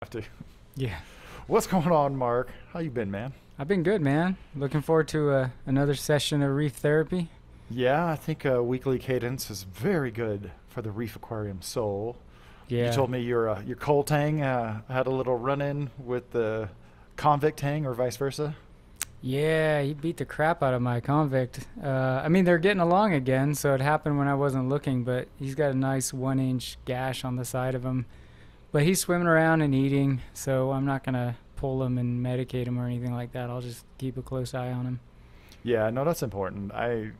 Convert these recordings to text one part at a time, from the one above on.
Have to. Yeah, What's going on, Mark? How you been, man? I've been good, man. Looking forward to another session of reef therapy. Yeah, I think a weekly cadence is very good for the Reef Aquarium soul. You Yeah, told me your coal tang had a little run-in with the convict tang, or vice versa. yeah, he beat the crap out of my convict. I mean, they're getting along again, so it happened when I wasn't looking, but he's got a nice 1 inch gash on the side of him. But he's swimming around and eating, so I'm not gonna pull him and medicate him or anything like that. I'll just keep a close eye on him. Yeah, no, that's important. I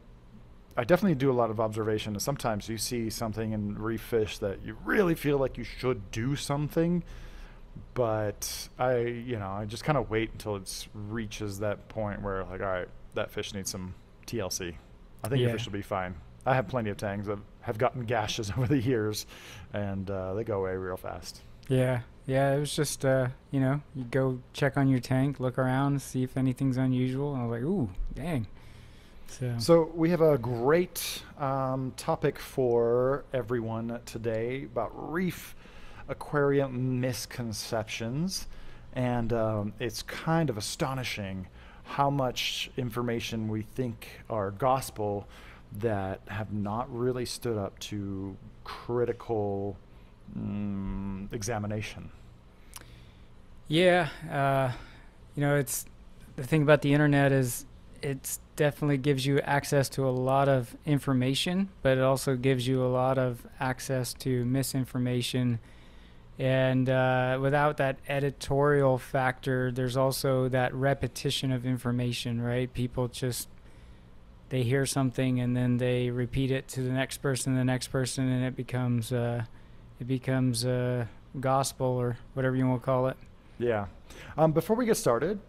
definitely do a lot of observation, and sometimes you see something in reef fish that you really feel like you should do something, but I just kind of wait until it reaches that point where, like, all right, that fish needs some TLC. I think your Yeah, fish will be fine. I have plenty of tangs that have gotten gashes over the years, and they go away real fast. yeah, yeah. It was just, you go check on your tank, look around, see if anything's unusual. And I was like, ooh, dang. So. So we have a great topic for everyone today about reef aquarium misconceptions, and it's kind of astonishing how much information we think are gospel that have not really stood up to critical examination. Yeah, it's the thing about the internet is it's definitely gives you access to a lot of information, but it also gives you a lot of access to misinformation. And without that editorial factor, there's also that repetition of information, right? People just they hear something and then they repeat it to the next person, and it becomes gospel or whatever you want to call it. Yeah. Before we get started,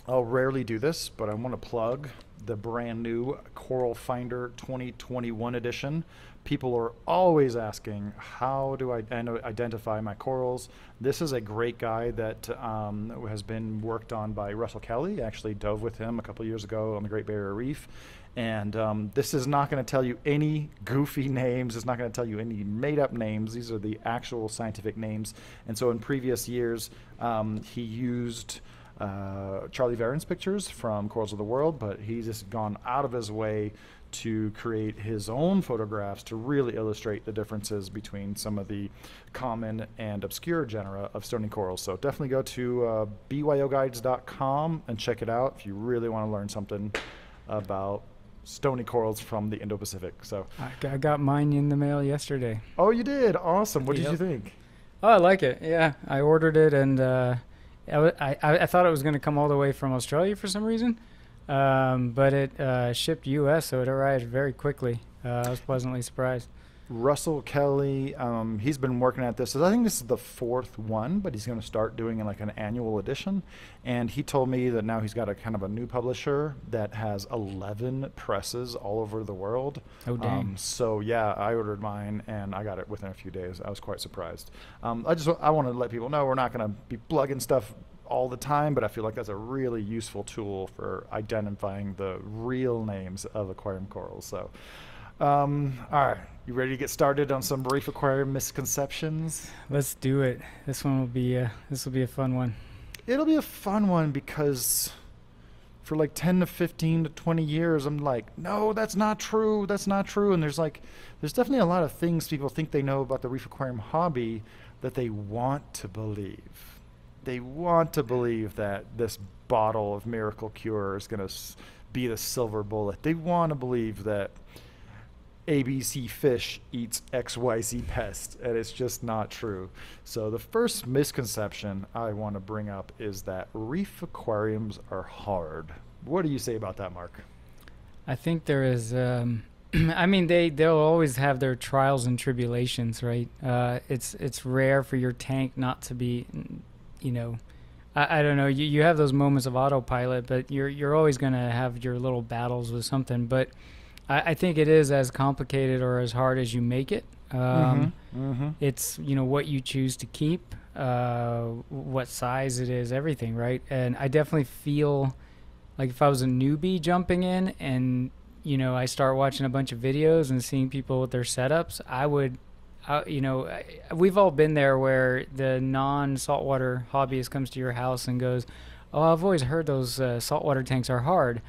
I'll rarely do this, but I want to plug the brand new Coral Finder 2021 edition. People are always asking, how do I identify my corals? This is a great guide that has been worked on by Russell Kelly. I actually dove with him a couple years ago on the Great Barrier Reef. And this is not going to tell you any goofy names. It's not going to tell you any made up names. These are the actual scientific names. And so in previous years, he used Charlie Varen's pictures from Corals of the World, but he's just gone out of his way to create his own photographs to really illustrate the differences between some of the common and obscure genera of stony corals. So definitely go to byoguides.com and check it out if you really want to learn something about stony corals from the Indo-Pacific. So, I got mine in the mail yesterday. oh, you did? Awesome. What did you Yep. think? Oh, I like it. Yeah, I ordered it, and I thought it was going to come all the way from Australia for some reason, but it shipped U.S., so it arrived very quickly. I was pleasantly surprised. Russell Kelly, he's been working at this. I think this is the fourth one, but he's going to start doing like an annual edition. And he told me that now he's got a kind of a new publisher that has 11 presses all over the world. Oh, dang. So yeah, I ordered mine and I got it within a few days. I was quite surprised. I want to let people know we're not going to be plugging stuff all the time, but I feel like that's a really useful tool for identifying the real names of aquarium corals. So. All right, you ready to get started on some reef aquarium misconceptions? Let's do it. This will be a fun one. It'll be a fun one because for like 10 to 15 to 20 years, I'm like, no, that's not true. That's not true. And there's definitely a lot of things people think they know about the reef aquarium hobby that they want to believe. They want to believe that this bottle of miracle cure is going to be the silver bullet. They want to believe that ABC fish eats XYZ pest, and it's just not true. So the first misconception I want to bring up is that reef aquariums are hard. What do you say about that, Mark? I think there is. I mean, they'll always have their trials and tribulations, right? It's rare for your tank not to be, you know, I don't know. You have those moments of autopilot, but you're always gonna have your little battles with something. But I think it is as complicated or as hard as you make it. Mm-hmm. Mm-hmm. It's what you choose to keep, what size it is, everything, right? And I definitely feel like if I was a newbie jumping in and I start watching a bunch of videos and seeing people with their setups, we've all been there where the non-saltwater hobbyist comes to your house and goes, "Oh, I've always heard those saltwater tanks are hard."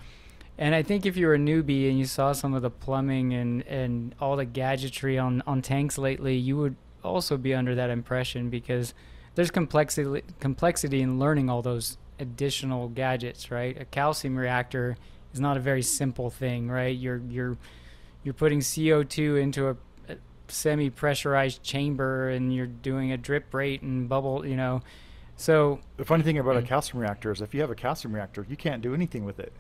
And I think if you're a newbie and you saw some of the plumbing and all the gadgetry on tanks lately, you would also be under that impression because there's complexity in learning all those additional gadgets, right? A calcium reactor is not a very simple thing, right? You're putting CO2 into a semi-pressurized chamber and you're doing a drip rate and bubble, So, The funny thing about a calcium reactor is if you have a calcium reactor, you can't do anything with it,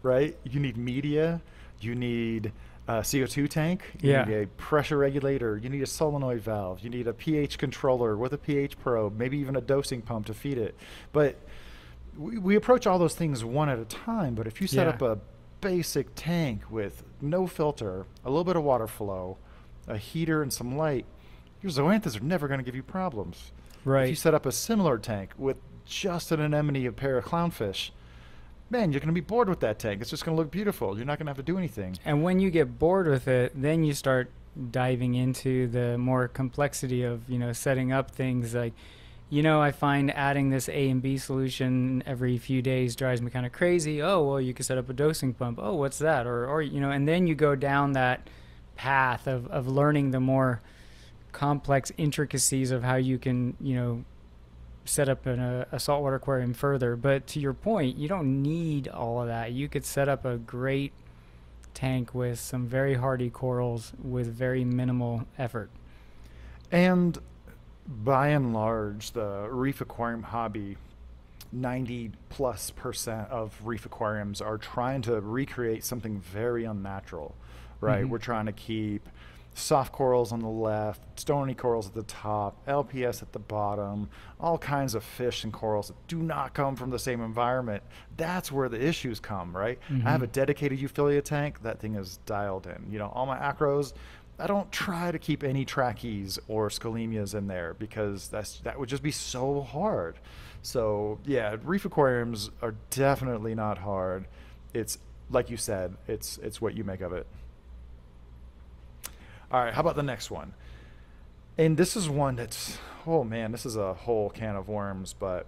right? You need media, you need a CO2 tank, you yeah. need a pressure regulator, you need a solenoid valve, you need a pH controller with a pH probe, maybe even a dosing pump to feed it. But we approach all those things one at a time. But if you set Yeah. up a basic tank with no filter, a little bit of water flow, a heater, and some light, your zoanthus are never going to give you problems. If you Right. set up a similar tank with just an anemone, a pair of clownfish, man, you're going to be bored with that tank. It's just going to look beautiful. You're not going to have to do anything. And when you get bored with it, then you start diving into the more complexity of, setting up things like, I find adding this A and B solution every few days drives me kind of crazy. Oh, well, you could set up a dosing pump. Oh, what's that? And then you go down that path of learning the more complex intricacies of how you can, set up a saltwater aquarium further. But to your point, you don't need all of that. You could set up a great tank with some very hardy corals with very minimal effort. And by and large, the reef aquarium hobby, 90+% of reef aquariums are trying to recreate something very unnatural, right? Hmm. We're trying to keep soft corals on the left, stony corals at the top, LPS at the bottom, all kinds of fish and corals that do not come from the same environment. That's where the issues come, right? I have Hmm. a dedicated euphilia tank. That thing is dialed in. All my acros, I don't try to keep any trachees or scalemias in there because that would just be so hard. So yeah, reef aquariums are definitely not hard. It's like you said, it's what you make of it. All right, how about the next one? And this is one that's, oh man, this is a whole can of worms, but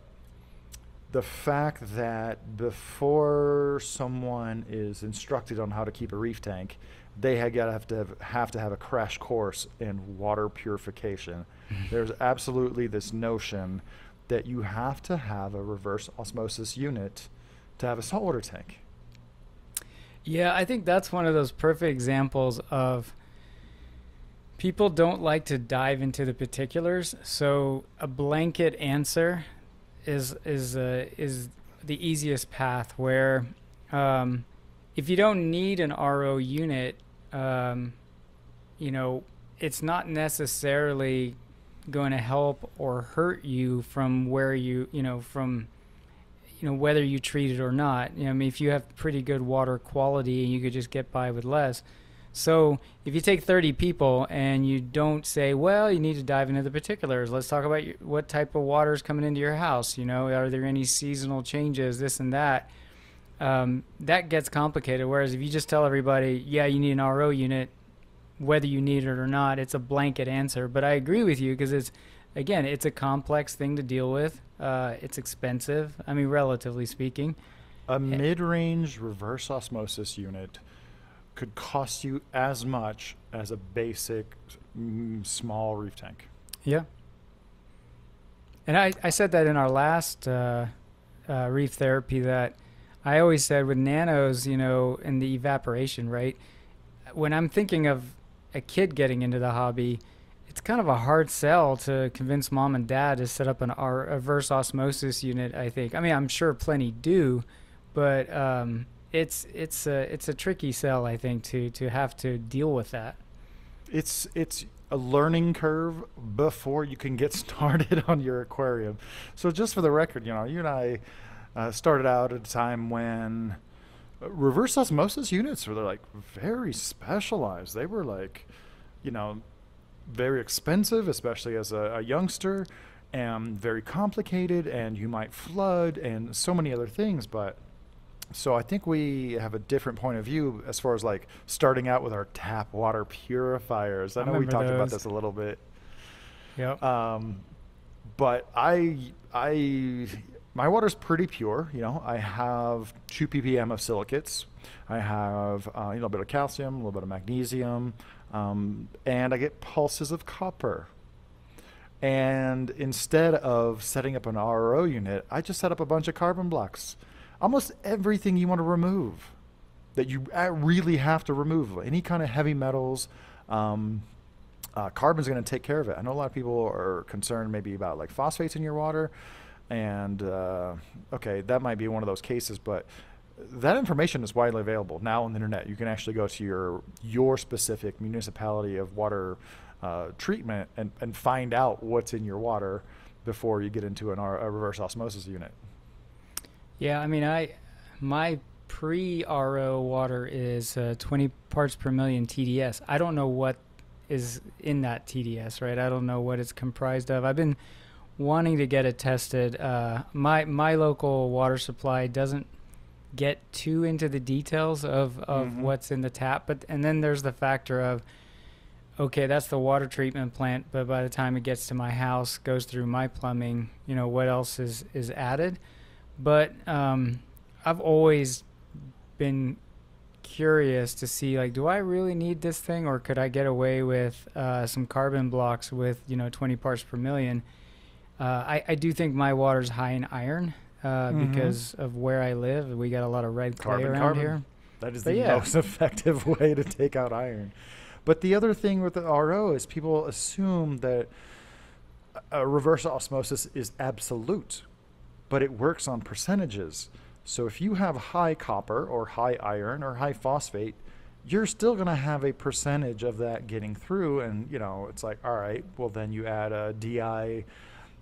the fact that before someone is instructed on how to keep a reef tank, they have to have a crash course in water purification. There's absolutely this notion that you have to have a reverse osmosis unit to have a saltwater tank. Yeah, I think that's one of those perfect examples of people don't like to dive into the particulars. So a blanket answer is the easiest path. Where if you don't need an RO unit, um, you know, it's not necessarily going to help or hurt you from where from whether you treat it or not. I mean, if you have pretty good water quality and you could just get by with less. So if you take 30 people and you don't say, well, you need to dive into the particulars. Let's talk about what type of water is coming into your house. Are there any seasonal changes, this and that? That gets complicated. Whereas if you just tell everybody, yeah, you need an RO unit, whether you need it or not, it's a blanket answer. But I agree with you because it's a complex thing to deal with. It's expensive. I mean, relatively speaking. A Eh, mid-range reverse osmosis unit could cost you as much as a basic small reef tank. Yeah. And I said that in our last reef therapy that I always said with nanos, in the evaporation rate, when I'm thinking of a kid getting into the hobby, it's kind of a hard sell to convince mom and dad to set up a reverse osmosis unit, I think. I mean, I'm sure plenty do, but it's a tricky sell, I think, to have to deal with that. It's a learning curve before you can get started on your aquarium. So just for the record, you and I started out at a time when reverse osmosis units were like very specialized. They were like, you know, very expensive, especially as a youngster, and very complicated, and you might flood and so many other things. But So I think we have a different point of view as far as like starting out with our tap water purifiers. I I know we remember talked about those. this a little bit. Yep. Um, but my water's pretty pure. You know, I have 2 ppm of silicates. I have a little bit of calcium, a little bit of magnesium, and I get pulses of copper. And instead of setting up an RO unit, I just set up a bunch of carbon blocks. Almost everything you want to remove that you really have to remove, any kind of heavy metals, um, carbon's going to take care of it. I know a lot of people are concerned maybe about like phosphates in your water, and okay, that might be one of those cases, but that information is widely available now on the internet. You can actually go to your specific municipality of water treatment and find out what's in your water before you get into a reverse osmosis unit. Yeah, I mean, my pre-RO water is 20 parts per million TDS. I don't know what is in that TDS, right? I don't know what it's comprised of. I've been wanting to get it tested. My local water supply doesn't get too into the details of Mm-hmm. what's in the tap, but and then there's the factor of okay, that's the water treatment plant, but by the time it gets to my house, goes through my plumbing, what else is added? But I've always been curious to see like, do I really need this thing, or could I get away with some carbon blocks with 20 parts per million? I do think my water's high in iron Mm-hmm. because of where I live. We got a lot of red clay Carbon, around carbon. here. That is But the yeah, most effective way to take out iron. But the other thing with the RO is people assume that reverse osmosis is absolute, but it works on percentages. So if you have high copper or high iron or high phosphate, you're still going to have a percentage of that getting through. And, it's like, all right, well, then you add a DI,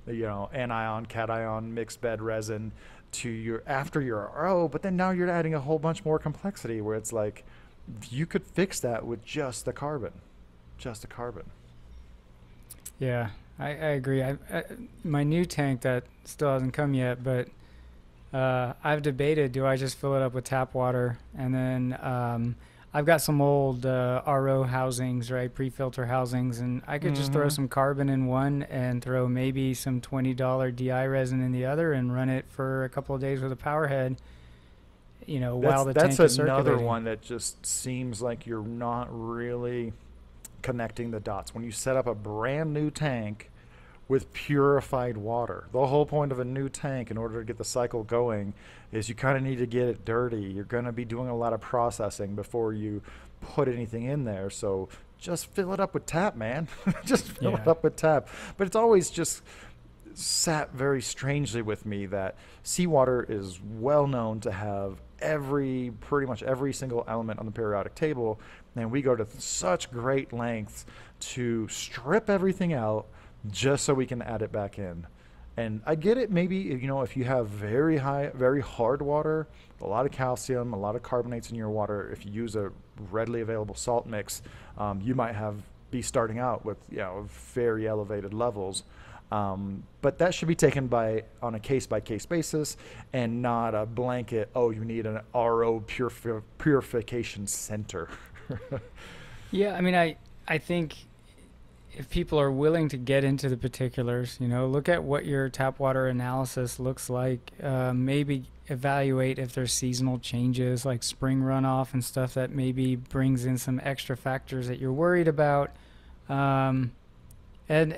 anion, cation, mixed bed resin to your after your RO, but then now you're adding a whole bunch more complexity where it's like you could fix that with just the carbon. yeah, I agree. My new tank that still hasn't come yet, but I've debated, do I just fill it up with tap water and then I've got some old RO housings, right, pre-filter housings, and I could just throw Mm-hmm. some carbon in one and throw maybe some $20 DI resin in the other and run it for a couple of days with a power head, That's while the that's tank is another circulating. one that just seems like you're not really connecting the dots. When you set up a brand new tank with purified water, the whole point of a new tank in order to get the cycle going is you kind of need to get it dirty. You're going to be doing a lot of processing before you put anything in there. So just fill it up with tap, man. Just fill it Yeah. up with tap. But it's always just sat very strangely with me that seawater is well known to have pretty much every single element on the periodic table, and we go to such great lengths to strip everything out just so we can add it back in. And I get it, maybe, if you have very high, very hard water, a lot of calcium, a lot of carbonates in your water, if you use a readily available salt mix, you might be starting out with very elevated levels. But that should be taken on a case by case basis and not a blanket. Oh, you need an RO purification center. Yeah, I mean, I think if people are willing to get into the particulars, look at what your tap water analysis looks like. Maybe evaluate if there's seasonal changes like spring runoff and stuff that maybe brings in some extra factors that you're worried about. Um, and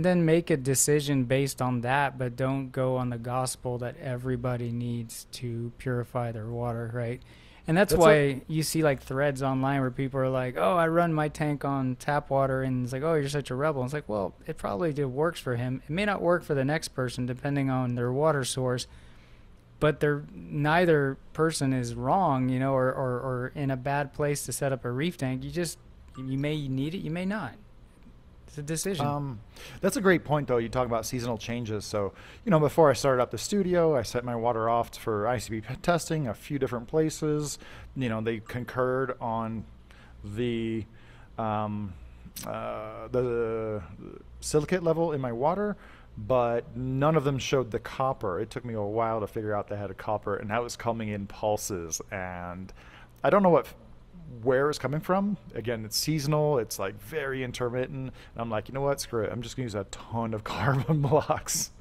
then make a decision based on that, but don't go on the gospel that everybody needs to purify their water, right? And that's That's a why you see like threads online where people are like, "Oh, I run my tank on tap water," and it's like, "Oh, you're such a rebel." And it's like, well, it probably did works for him. It may not work for the next person depending on their water source, but they're neither person is wrong, or in a bad place to set up a reef tank. You may need it, you may not. It's a decision. Um, that's a great point, though. You talk about seasonal changes. So, before I started up the studio, I set my water off for ICP testing a few different places. They concurred on the the silicate level in my water, but none of them showed the copper. It took me a while to figure out they had a copper, and that was coming in pulses. And I don't know where it's coming from. Again, it's seasonal. It's like very intermittent. And I'm like, you know what? Screw it. I'm just gonna use a ton of carbon blocks.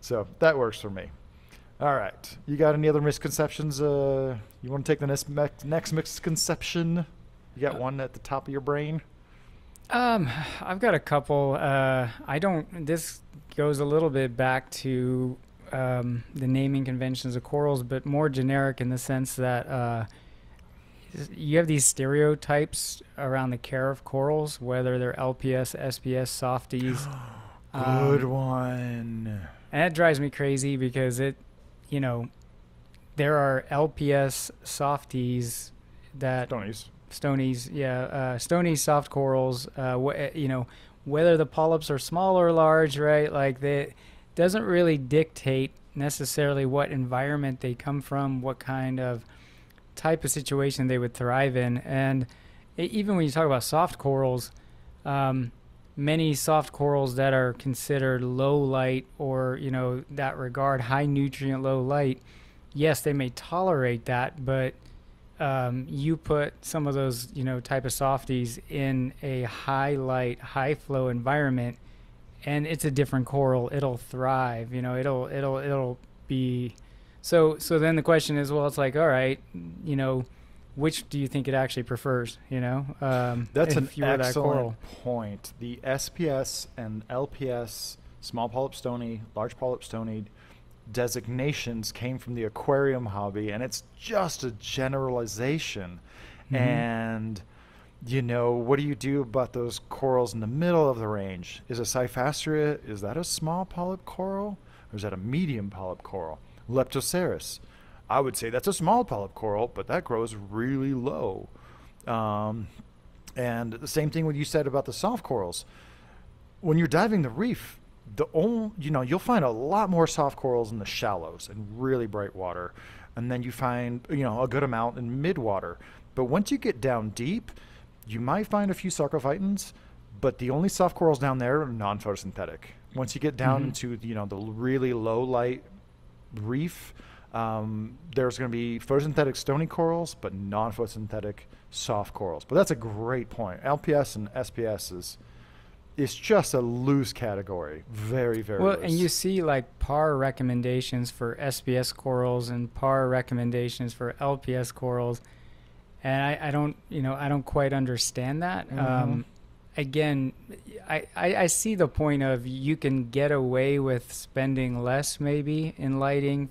So that works for me. All right. You got any other misconceptions? You want to take the next misconception? You got one at the top of your brain? I've got a couple. I don't. This goes a little bit back to the naming conventions of corals, but more generic in the sense that you have these stereotypes around the care of corals, whether they're LPS, SPS, softies. Good one. And it drives me crazy because you know, there are LPS softies that stonies, yeah, stony soft corals. You know, whether the polyps are small or large, right? Like they doesn't really dictate necessarily what environment they come from, what kind of type of situation they would thrive in. And even when you talk about soft corals, many soft corals that are considered low light, or that regard high nutrient low light, yes, they may tolerate that, but you put some of those type of softies in a high light, high flow environment, and it's a different coral. It'll thrive. It'll be so then the question is, well, it's like, all right, which do you think it actually prefers? That's an excellent point. The SPS and LPS, small polyp stony, large polyp stony designations came from the aquarium hobby, and it's just a generalization. Mm-hmm. And what do you do about those corals in the middle of the range? Is a Cyphastria, is that a small polyp coral, or is that a medium polyp coral? Leptoceras, I would say that's a small polyp coral, but that grows really low. And the same thing what you said about the soft corals. When you're diving the reef, you'll find a lot more soft corals in the shallows and really bright water, and then you find a good amount in midwater. But once you get down deep, you might find a few sarcophytons, but the only soft corals down there are non-photosynthetic. Once you get down into the really low light reef, there's going to be photosynthetic stony corals, but non-photosynthetic soft corals. But that's a great point. LPS and SPS is just a loose category. Very, very loose. And you see like PAR recommendations for SPS corals and PAR recommendations for LPS corals, and I don't quite understand that. Mm-hmm. Again, I see the point of you can get away with spending less maybe in lighting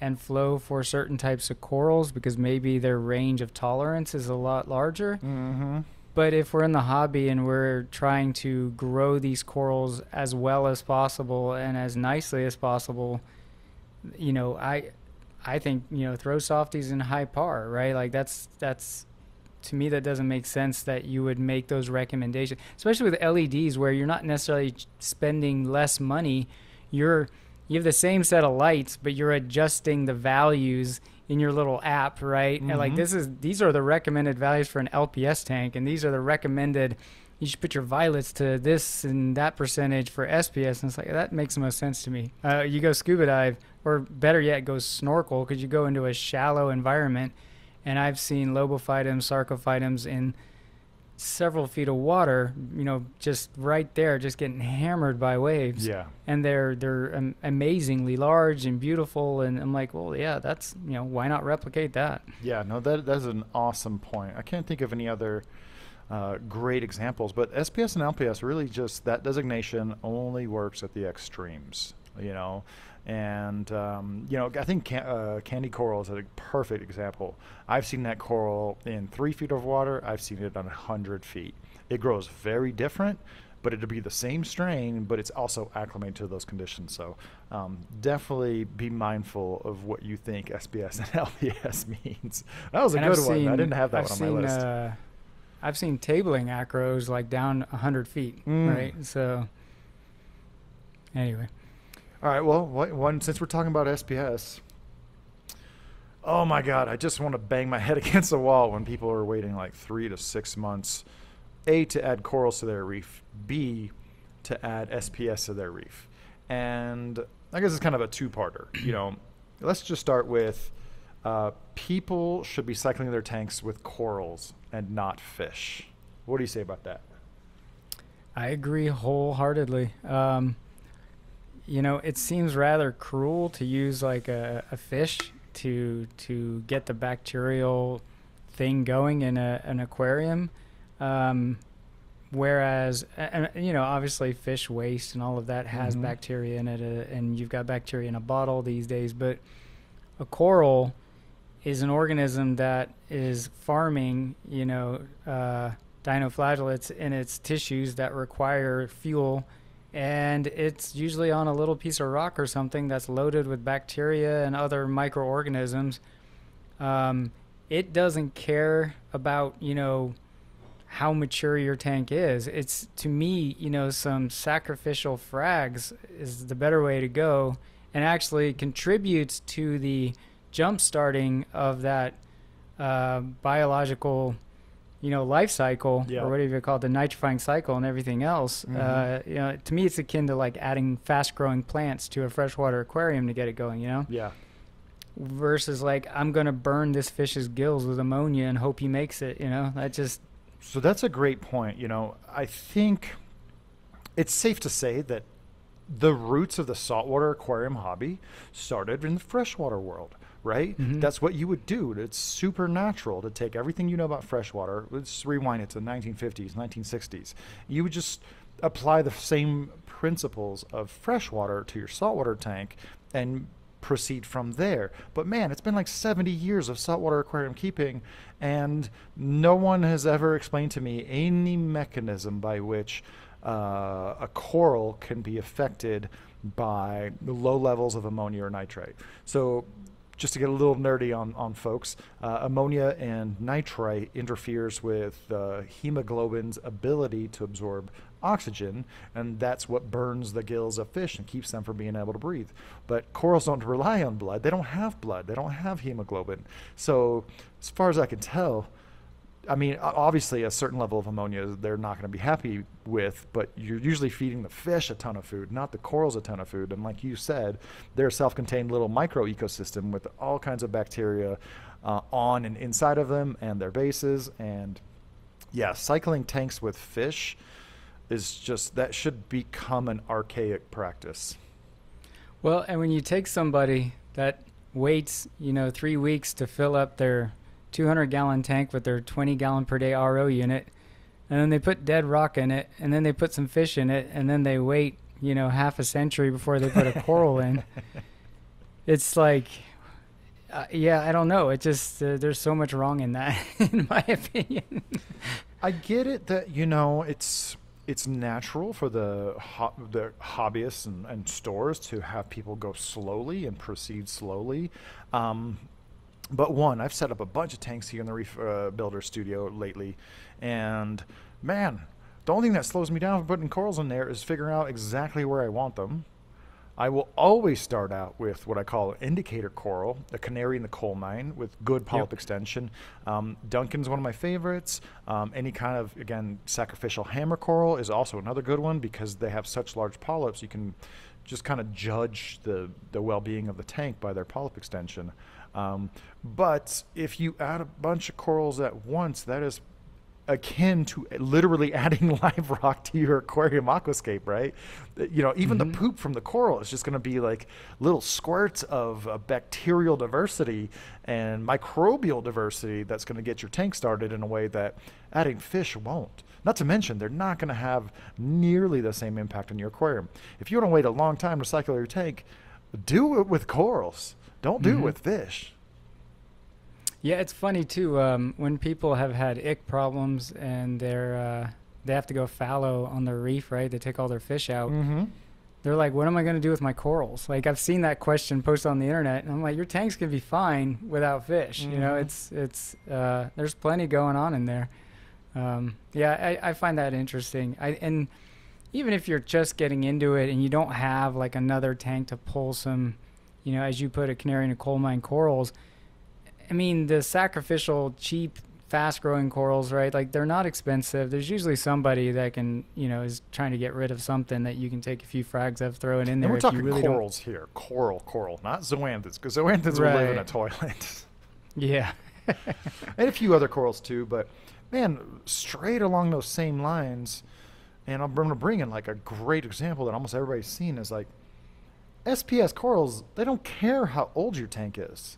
and flow for certain types of corals because maybe their range of tolerance is a lot larger. Mm-hmm. But if we're in the hobby and we're trying to grow these corals as well as possible and as nicely as possible, I think throw softies in high PAR, right? Like that's to me, that doesn't make sense that you would make those recommendations, especially with LEDs where you're not necessarily spending less money. You have the same set of lights, but you're adjusting the values in your little app, right? Mm-hmm. And like these are the recommended values for an LPS tank, and these are the recommended. You should put your violets to this and that percentage for SPS, and it's like that makes the most sense to me. You go scuba dive, or better yet, go snorkel, because you go into a shallow environment. And I've seen lobophytums, sarcophytums in several feet of water, just right there, just getting hammered by waves. Yeah. And they're amazingly large and beautiful. And I'm like, well, yeah, that's, why not replicate that? Yeah, no, that's an awesome point. I can't think of any other great examples, but SPS and LPS really just, that designation only works at the extremes, And, I think candy coral is a perfect example. I've seen that coral in 3 feet of water. I've seen it on 100 feet. It grows very different, but it'll be the same strain, but it's also acclimated to those conditions. So definitely be mindful of what you think SPS and LPS means. That was a good one. I didn't have that one on my list. I've seen tabling acros like down 100 feet, right? So anyway. All right, well, since we're talking about SPS, oh my God, I just want to bang my head against the wall when people are waiting like 3 to 6 months, A, to add corals to their reef, B, to add SPS to their reef. And I guess it's kind of a two-parter. Let's just start with people should be cycling their tanks with corals and not fish. What do you say about that? I agree wholeheartedly. It seems rather cruel to use like a fish to get the bacterial thing going in an aquarium. Whereas, obviously fish waste and all of that has bacteria in it, and you've got bacteria in a bottle these days. But a coral is an organism that is farming, dinoflagellates in its tissues that require fuel, and it's usually on a little piece of rock or something that's loaded with bacteria and other microorganisms. It doesn't care about, how mature your tank is. It's, to me, some sacrificial frags is the better way to go, and actually contributes to the jump starting of that biological life cycle, or whatever you call it, the nitrifying cycle and everything else. To me, it's akin to like adding fast growing plants to a freshwater aquarium to get it going, versus like, I'm going to burn this fish's gills with ammonia and hope he makes it, that just. So that's a great point. I think it's safe to say that the roots of the saltwater aquarium hobby started in the freshwater world, right? That's what you would do. It's supernatural to take everything you know about freshwater. Let's rewind it to the 1950s, 1960s. You would just apply the same principles of freshwater to your saltwater tank and proceed from there. But man, it's been like 70 years of saltwater aquarium keeping, and no one has ever explained to me any mechanism by which a coral can be affected by the low levels of ammonia or nitrate. So just to get a little nerdy on folks, ammonia and nitrite interferes with hemoglobin's ability to absorb oxygen, and that's what burns the gills of fish and keeps them from being able to breathe. But corals don't rely on blood. They don't have blood. They don't have hemoglobin. So as far as I can tell, I mean, obviously a certain level of ammonia they're not going to be happy with, but you're usually feeding the fish a ton of food, not the corals a ton of food. And like you said, they're a self-contained little micro ecosystem with all kinds of bacteria on and inside of them and their bases. And yeah, cycling tanks with fish is just, that should become an archaic practice. Well, and when you take somebody that waits, 3 weeks to fill up their 200-gallon tank with their 20-gallon per day RO unit, and then they put dead rock in it, and then they put some fish in it, and then they wait, half a century before they put a coral in. It's like, I don't know. It just, there's so much wrong in that, in my opinion. I get it that, it's natural for the hobbyists and stores to have people go slowly and proceed slowly. But one, I've set up a bunch of tanks here in the Reef Builder studio lately, and man, the only thing that slows me down from putting corals in there is figuring out exactly where I want them. I will always start out with what I call an indicator coral, a canary in the coal mine with good polyp extension. Duncan's one of my favorites. Any kind of, again, sacrificial hammer coral is also another good one because they have such large polyps. You can just kind of judge the well-being of the tank by their polyp extension. But if you add a bunch of corals at once, that is akin to literally adding live rock to your aquarium aquascape, right? Even the poop from the coral is just going to be like little squirts of bacterial diversity and microbial diversity that's going to get your tank started in a way that adding fish won't. Not to mention, they're not going to have nearly the same impact on your aquarium. If you want to wait a long time to cycle your tank, do it with corals. Don't do it with fish. Yeah, it's funny too. When people have had ick problems and they have to go fallow on the reef, right? They take all their fish out. They're like, "What am I going to do with my corals?" Like, I've seen that question posted on the internet, and I'm like, "Your tank's gonna be fine without fish." It's there's plenty going on in there. I find that interesting. And even if you're just getting into it and you don't have like another tank to pull some, as you put a canary in a coal mine corals. I mean, the sacrificial cheap fast growing corals, right? Like they're not expensive. There's usually somebody that can, is trying to get rid of something that you can take a few frags of, throw it in And there we're if you talking really corals here. Coral, not zoanthids, because zoanthids will live in a Right. toilet. Yeah. And a few other corals too, but man, straight along those same lines, and I'm going to bring in like a great example that almost everybody's seen is like SPS corals, they don't care how old your tank is,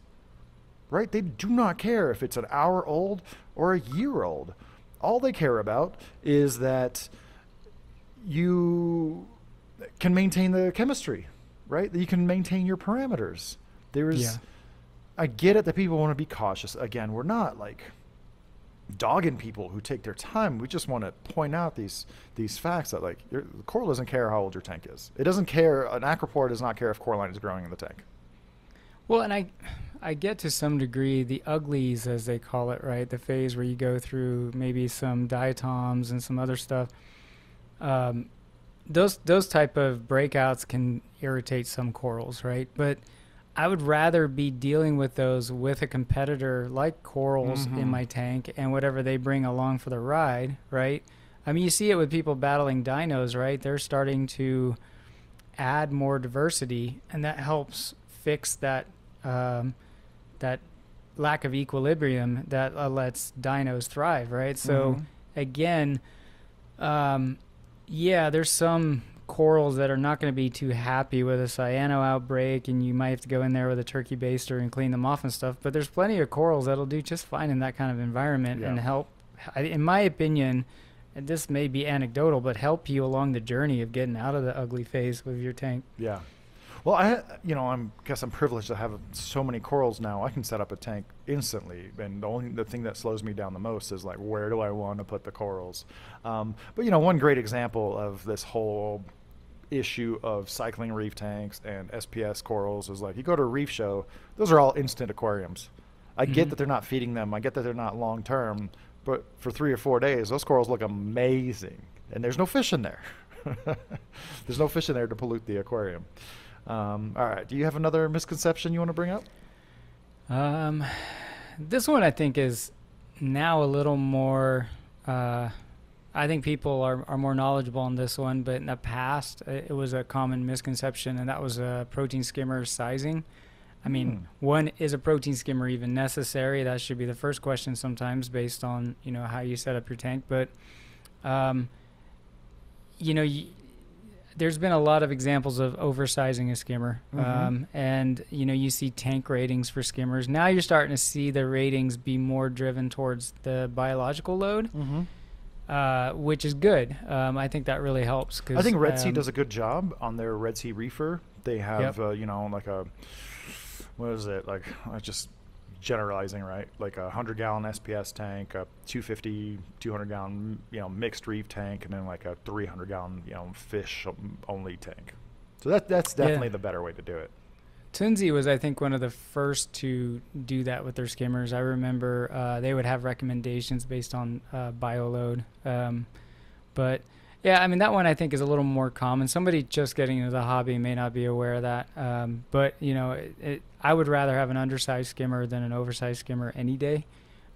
right? They do not care if it's an hour old or a year old. All they care about is that you can maintain the chemistry, right? That you can maintain your parameters. Yeah. I get it that people want to be cautious. Again, we're not like dogging people who take their time. We just want to point out these facts that like the coral doesn't care how old your tank is. It doesn't care. An acropore does not care if coralline is growing in the tank. Well, and I get to some degree the uglies, as they call it, right? The phase where you go through maybe some diatoms and some other stuff. Those type of breakouts can irritate some corals, right? But I would rather be dealing with those with a competitor like corals in my tank and whatever they bring along for the ride, right? I mean, you see it with people battling dinos, right? They're starting to add more diversity, and that helps fix that that lack of equilibrium that lets dinos thrive, right? So again, yeah, there's some corals that are not going to be too happy with a cyano outbreak, and you might have to go in there with a turkey baster and clean them off and stuff. But there's plenty of corals that'll do just fine in that kind of environment and help, in my opinion, and this may be anecdotal, but help you along the journey of getting out of the ugly phase with your tank. Yeah. Well, guess I'm privileged to have so many corals now. I can set up a tank instantly, and the thing that slows me down the most is like, where do I want to put the corals? But one great example of this whole issue of cycling reef tanks and SPS corals is like you go to a reef show; those are all instant aquariums. I get that they're not feeding them. I get that they're not long term, but for 3 or 4 days, those corals look amazing, and there's no fish in there. There's no fish in there to pollute the aquarium. All right. Do you have another misconception you want to bring up? This one I think is now a little more. I think people are more knowledgeable on this one, but in the past it was a common misconception, and that was protein skimmer sizing. I mean, one, is a protein skimmer even necessary? That should be the first question sometimes, based on how you set up your tank. But there's been a lot of examples of oversizing a skimmer, and you see tank ratings for skimmers. Now you're starting to see the ratings be more driven towards the biological load, which is good. I think that really helps. I think Red Sea does a good job on their Red Sea reefer. They have like a, what is it, like, just generalizing, right? Like a 100-gallon SPS tank, a 200-gallon, mixed reef tank, and then like a 300-gallon, fish only tank. So that's definitely the better way to do it. Tunzi was, I think, one of the first to do that with their skimmers. I remember they would have recommendations based on bioload. But yeah, I mean, that one I think is a little more common. Somebody just getting into the hobby may not be aware of that. But, I would rather have an undersized skimmer than an oversized skimmer any day.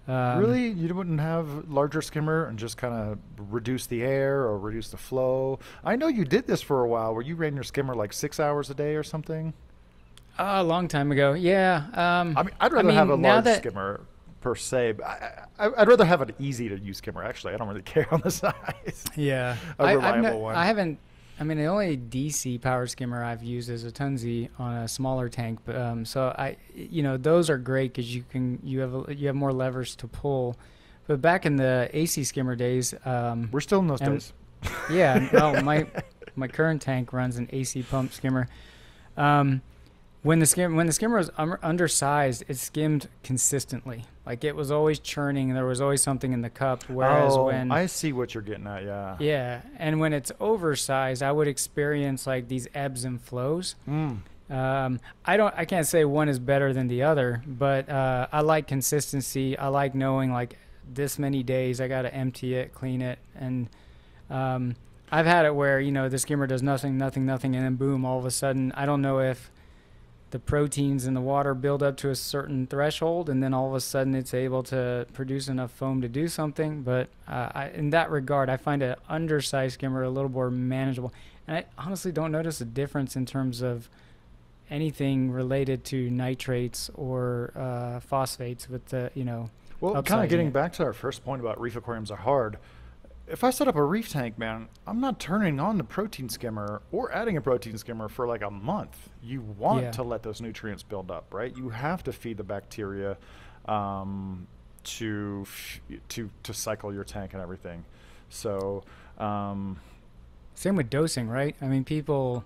Really? You wouldn't have larger skimmer and just kind of reduce the air or reduce the flow? I know you did this for a while where you ran your skimmer like 6 hours a day or something. A long time ago, yeah. I mean, I'd rather have a large skimmer per se. But I'd rather have an easy to use skimmer. Actually, I don't really care on the size. Yeah, a reliable one. I haven't. I mean, the only DC power skimmer I've used is a Tunzi on a smaller tank. But so those are great because you have more levers to pull. But back in the AC skimmer days, we're still in those days. Yeah, well, my current tank runs an AC pump skimmer. When the skimmer was undersized, it skimmed consistently. Like it was always churning. There was always something in the cup. Whereas when I see what you're getting at, yeah. Yeah, and when it's oversized, I would experience like these ebbs and flows. I can't say one is better than the other, but I like consistency. I like knowing like this many days I got to empty it, clean it, and I've had it where the skimmer does nothing, and then boom, all of a sudden I don't know if the proteins in the water build up to a certain threshold, and then all of a sudden it's able to produce enough foam to do something. But in that regard, I find an undersized skimmer a little more manageable. And I honestly don't notice a difference in terms of anything related to nitrates or phosphates with the, Well, kind of upsizing getting it. back to our first point about reef aquariums are hard. If I set up a reef tank, man, I'm not turning on the protein skimmer or adding a protein skimmer for like a month. You want Yeah. to let those nutrients build up, right? You have to feed the bacteria um, to cycle your tank and everything. So, um, Same with dosing, right? I mean, people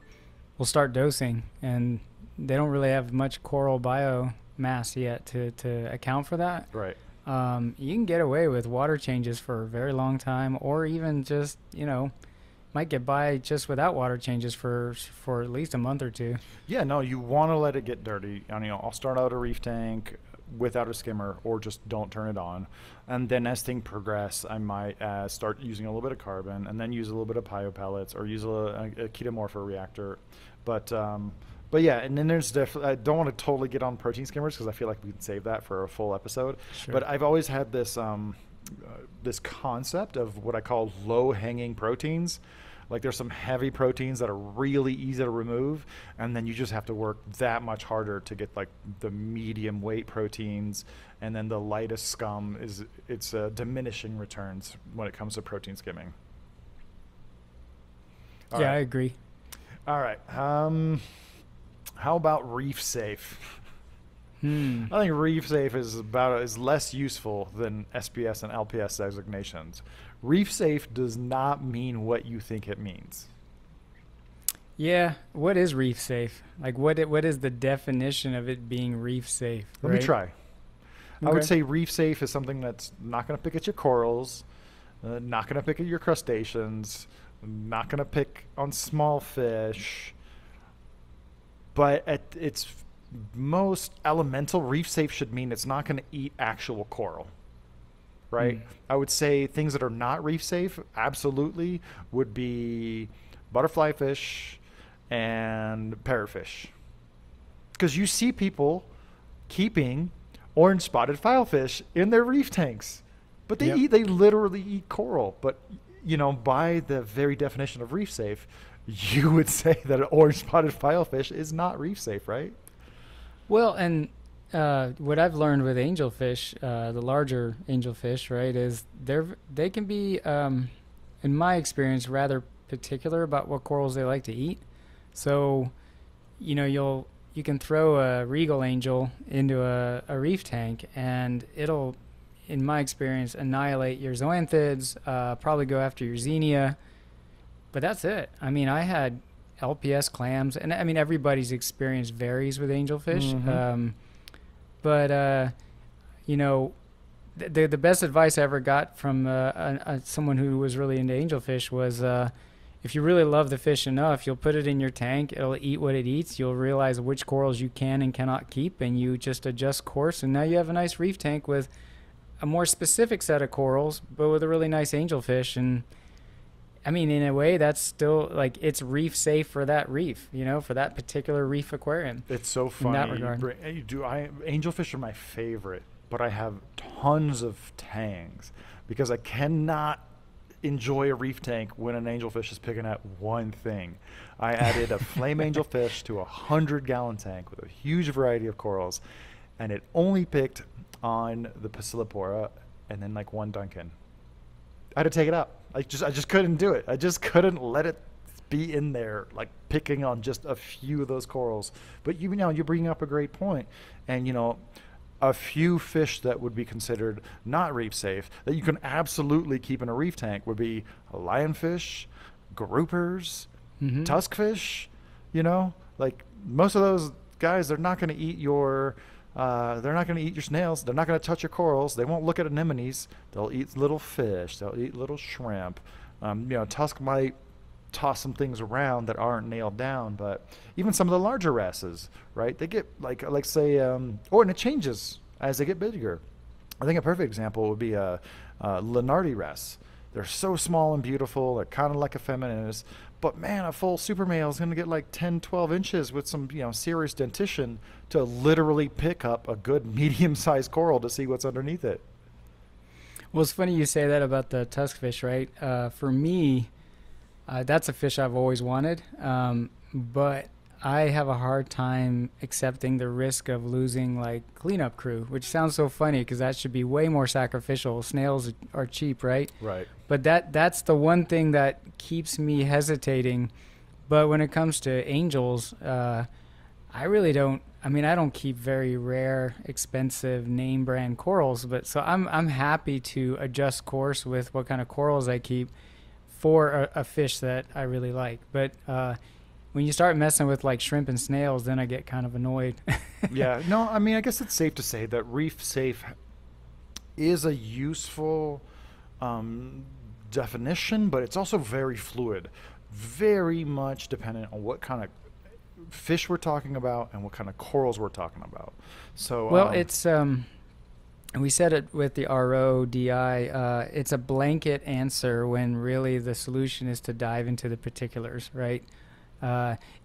will start dosing and they don't really have much coral biomass yet to account for that. right. You can get away with water changes for a very long time, or even just, might get by just without water changes for at least a month or two. Yeah, no, you want to let it get dirty. And, I'll start out a reef tank without a skimmer or just don't turn it on. And then as things progress, I might start using a little bit of carbon and then use a little bit of pio pellets or use a ketomorpho reactor. But but yeah, and then there's definitely, I don't want to totally get on protein skimmers because I feel like we can save that for a full episode. Sure. But I've always had this concept of what I call low hanging proteins. Like there's some heavy proteins that are really easy to remove, and then you just have to work that much harder to get like the medium weight proteins, and then the lightest scum it's diminishing returns when it comes to protein skimming. All Yeah, I right. agree. All right. How about reef safe? Hmm. I think reef safe is less useful than SPS and LPS designations. Reef safe does not mean what you think it means. Yeah, what is reef safe? Like, what is the definition of it being reef safe? Let me right? try. I would Okay. say reef safe is something that's not going to pick at your corals, not going to pick at your crustaceans, not going to pick on small fish, but at its most elemental, reef safe should mean it's not going to eat actual coral, right? Mm. I would say things that are not reef safe absolutely would be butterfly fish and parrotfish. Because you see people keeping orange spotted filefish in their reef tanks, but Yep. they literally eat coral. But by the very definition of reef safe, you would say that an orange spotted filefish is not reef safe, right? Well, and what I've learned with angelfish, the larger angelfish, right, is they can be, in my experience, rather particular about what corals they like to eat. So, you can throw a regal angel into a reef tank, and it'll, in my experience, annihilate your zoanthids, probably go after your xenia, but that's it. I mean, I had LPS clams, and I mean everybody's experience varies with angelfish. Mhm. But the best advice I ever got from someone who was really into angelfish was, if you really love the fish enough, you'll put it in your tank. It'll eat what it eats. You'll realize which corals you can and cannot keep, and you just adjust course. And now you have a nice reef tank with a more specific set of corals, but with a really nice angelfish. And I mean, in a way, that's still like it's reef safe for that reef, for that particular reef aquarium. It's so In funny. that regard. Angelfish are my favorite, but I have tons of tangs because I cannot enjoy a reef tank when an angelfish is picking at one thing. I added a flame angelfish to a 100-gallon tank with a huge variety of corals, and it only picked on the Pasillipora and then like one Duncan. I had to take it out. I just couldn't do it. I just couldn't let it be in there, like picking on just a few of those corals. But you're bringing up a great point, and a few fish that would be considered not reef safe that you can absolutely keep in a reef tank would be lionfish, groupers, Mm-hmm. tuskfish. Like most of those guys, they're not going to eat your. They're not going to eat your snails. They're not going to touch your corals. They won't look at anemones. They'll eat little fish. They'll eat little shrimp. Tusk might toss some things around that aren't nailed down, but even some of the larger wrasses, right? They get like say, and it changes as they get bigger. I think a perfect example would be a Lenardi wrasse. They're so small and beautiful. They're kind of like a femininus, But man, a full super male is going to get like 10, 12 inches with some, serious dentition to literally pick up a good medium-sized coral to see what's underneath it. Well, it's funny you say that about the tuskfish, right? For me, that's a fish I've always wanted, but I have a hard time accepting the risk of losing like cleanup crew, which sounds so funny because that should be way more sacrificial. Snails are cheap, right? Right. But that's the one thing that keeps me hesitating. But when it comes to angels, I really don't. I mean, I don't keep very rare, expensive name brand corals, but so I'm happy to adjust course with what kind of corals I keep for a fish that I really like. But when you start messing with like shrimp and snails, then I get kind of annoyed. Yeah. No, I mean, I guess it's safe to say that reef safe is a useful definition, but it's also very fluid, very much dependent on what kind of fish we're talking about and what kind of corals we're talking about. So, Well, it's we said it with the RODI. It's a blanket answer when really the solution is to dive into the particulars, right?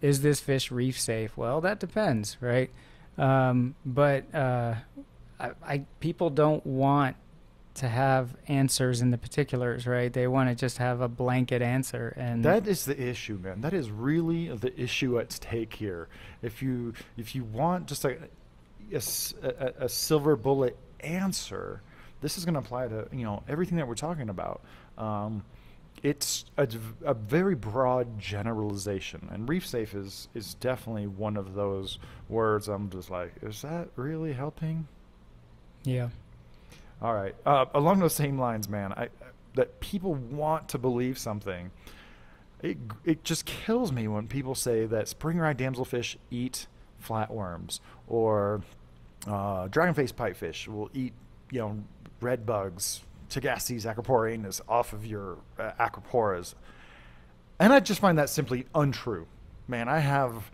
Is this fish reef safe? Well, that depends, right? But people don't want to have answers in the particulars, right? They want to just have a blanket answer, and that is the issue, man. That is really the issue at stake here. If you want just a silver bullet answer, this is going to apply to everything that we're talking about. It's a very broad generalization, and reef safe is definitely one of those words. I'm just like, is that really helping? yeah. All right. Along those same lines, man, that people want to believe something. It just kills me when people say that spring-eyed damselfish eat flatworms, or dragonface pipefish will eat, red bugs, Tagastes acroporianus off of your acroporas. And I just find that simply untrue. Man, I have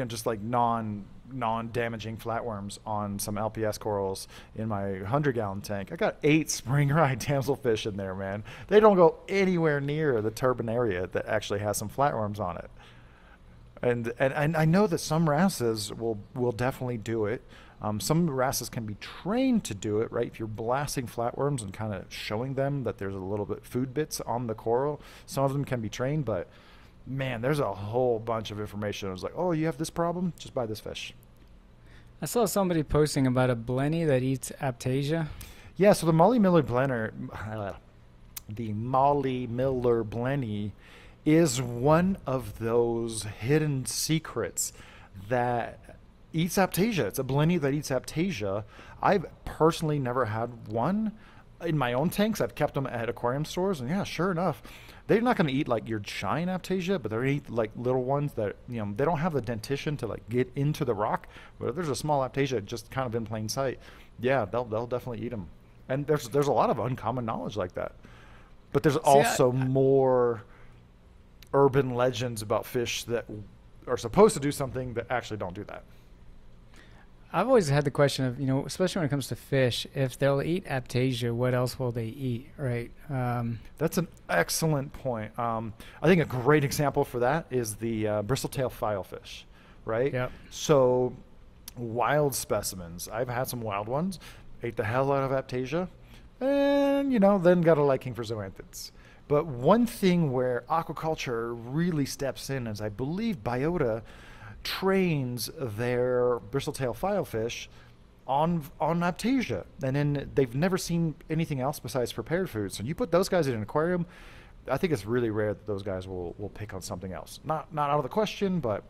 just like non-damaging flatworms on some LPS corals in my 100-gallon tank. I got 8 spring-eyed damselfish in there, man. They don't go anywhere near the turbine area that actually has some flatworms on it. And I know that some wrasses will definitely do it. Some wrasses can be trained to do it, right? If you're blasting flatworms and kind of showing them that there's a little bit food bits on the coral, some of them can be trained, but man, there's a whole bunch of information. I was like, oh, you have this problem? Just buy this fish. I saw somebody posting about a blenny that eats Aptasia. Yeah, so the Molly Miller blenny is one of those hidden secrets that eats Aptasia. It's a blenny that eats Aptasia. I've personally never had one in my own tanks. I've kept them at aquarium stores, and yeah, sure enough, they're not going to eat like your giant Aptasia, but they're going to eat like little ones that, they don't have the dentition to like get into the rock. But if there's a small Aptasia just kind of in plain sight, yeah, they'll definitely eat them. And there's a lot of uncommon knowledge like that. But there's also more urban legends about fish that are supposed to do something that actually don't do that. I've always had the question of, especially when it comes to fish, if they'll eat Aptasia, what else will they eat, right? That's an excellent point. I think a great example for that is the bristletail filefish, right? Yep. So wild specimens. I've had some wild ones, ate the hell out of Aptasia, and, then got a liking for zoanthids. But one thing where aquaculture really steps in is I believe biota trains their bristletail filefish on Aptasia, and then they've never seen anything else besides prepared foods. So you put those guys in an aquarium, I think it's really rare that those guys will pick on something else. Not out of the question, but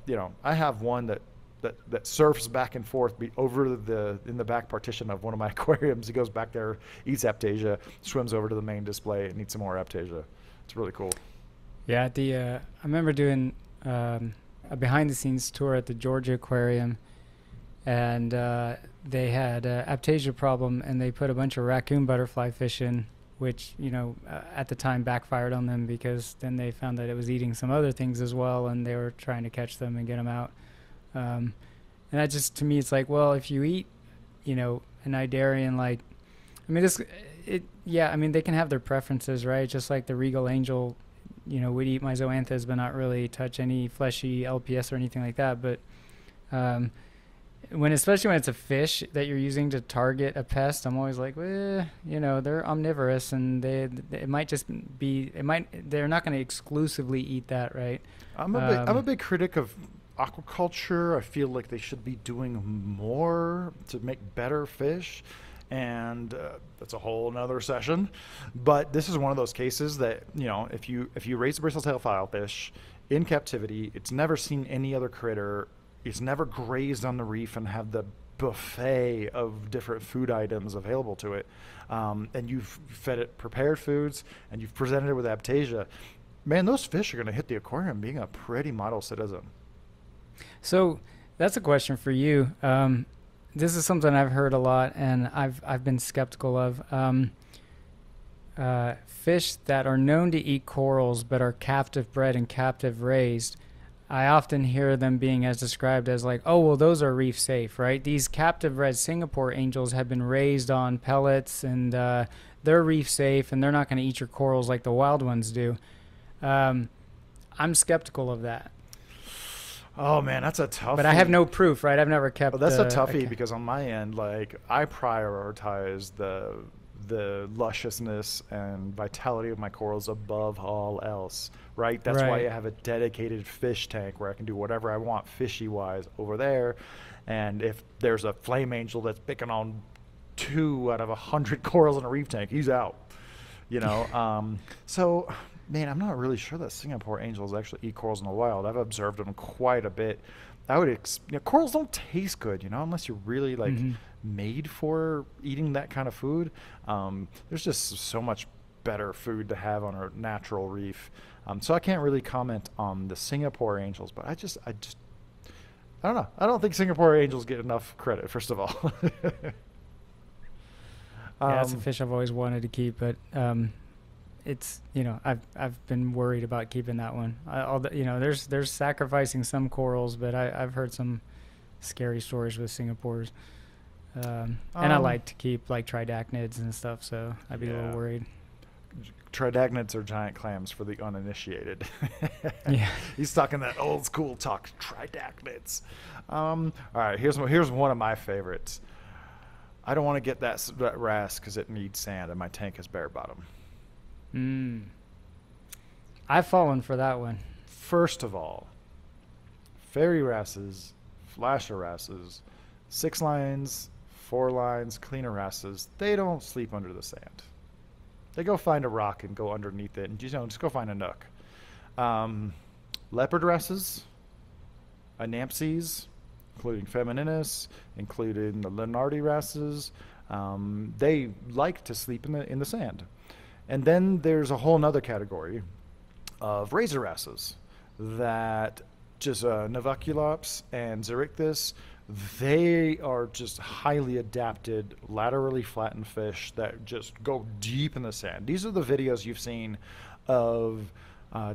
I have one that surfs back and forth in the back partition of one of my aquariums. He goes back there, eats Aptasia, swims over to the main display, and eats some more Aptasia. It's really cool. Yeah, I remember doing a behind-the-scenes tour at the Georgia Aquarium, and they had an Aptasia problem, and they put a bunch of raccoon butterfly fish in, which at the time backfired on them because then they found that it was eating some other things as well, and they were trying to catch them and get them out. And that just, to me, it's like, well, if you eat, an Idarian, like, I mean, they can have their preferences, right? Just like the Regal Angel would eat my zoanthus but not really touch any fleshy LPS or anything like that. But um, especially when it's a fish that you're using to target a pest, I'm always like, they're omnivorous, and it might just be, they're not going to exclusively eat that, right? I'm a big critic of aquaculture. I feel like they should be doing more to make better fish, and that's a whole nother session. But this is one of those cases that, if you raise a bristletail filefish in captivity, it's never seen any other critter. It's never grazed on the reef and have the buffet of different food items available to it, and you've fed it prepared foods and you've presented it with Aptasia. Man, those fish are going to hit the aquarium being a pretty model citizen. So that's a question for you. This is something I've heard a lot, and I've been skeptical of. Fish that are known to eat corals but are captive bred and captive raised, I often hear them being as described as like, oh, well, those are reef safe, right? These captive bred Singapore angels have been raised on pellets, and they're reef safe, and they're not going to eat your corals like the wild ones do. I'm skeptical of that. Oh man, that's a toughie. But I have no proof, right? I've never kept. Well, that's a toughie because on my end, like, I prioritize the lusciousness and vitality of my corals above all else, right? That's why I have a dedicated fish tank where I can do whatever I want fishy wise over there. And if there's a flame angel that's picking on 2 out of 100 corals in a reef tank, he's out. So man, I'm not really sure that Singapore angels actually eat corals in the wild. I've observed them quite a bit. Corals don't taste good, unless you're really like made for eating that kind of food. There's just so much better food to have on a natural reef. So I can't really comment on the Singapore angels, but I don't know. I don't think Singapore angels get enough credit, first of all. Yeah, it's a fish I've always wanted to keep, but it's I've been worried about keeping that one. There's sacrificing some corals, but I've heard some scary stories with Singapores, and I like to keep like tridacnids and stuff, so I'd be a little worried. Tridacnids are giant clams for the uninitiated. Yeah, He's talking that old school talk. Tridacnids. All right, here's one of my favorites. I don't want to get that wrasse because it needs sand, and my tank is bare bottom. I've fallen for that one. First of all, fairy wrasses, flasher wrasses, 6 lines, 4 lines, cleaner wrasses, they don't sleep under the sand. They go find a rock and go underneath it, and just go find a nook. Leopard wrasses, anamses, including femininus, including the Lenardi wrasses, they like to sleep in the sand. And then there's a whole other category of razor wrasses that just Naviculops and Xerichthys, they are just highly adapted, laterally flattened fish that just go deep in the sand. These are the videos you've seen of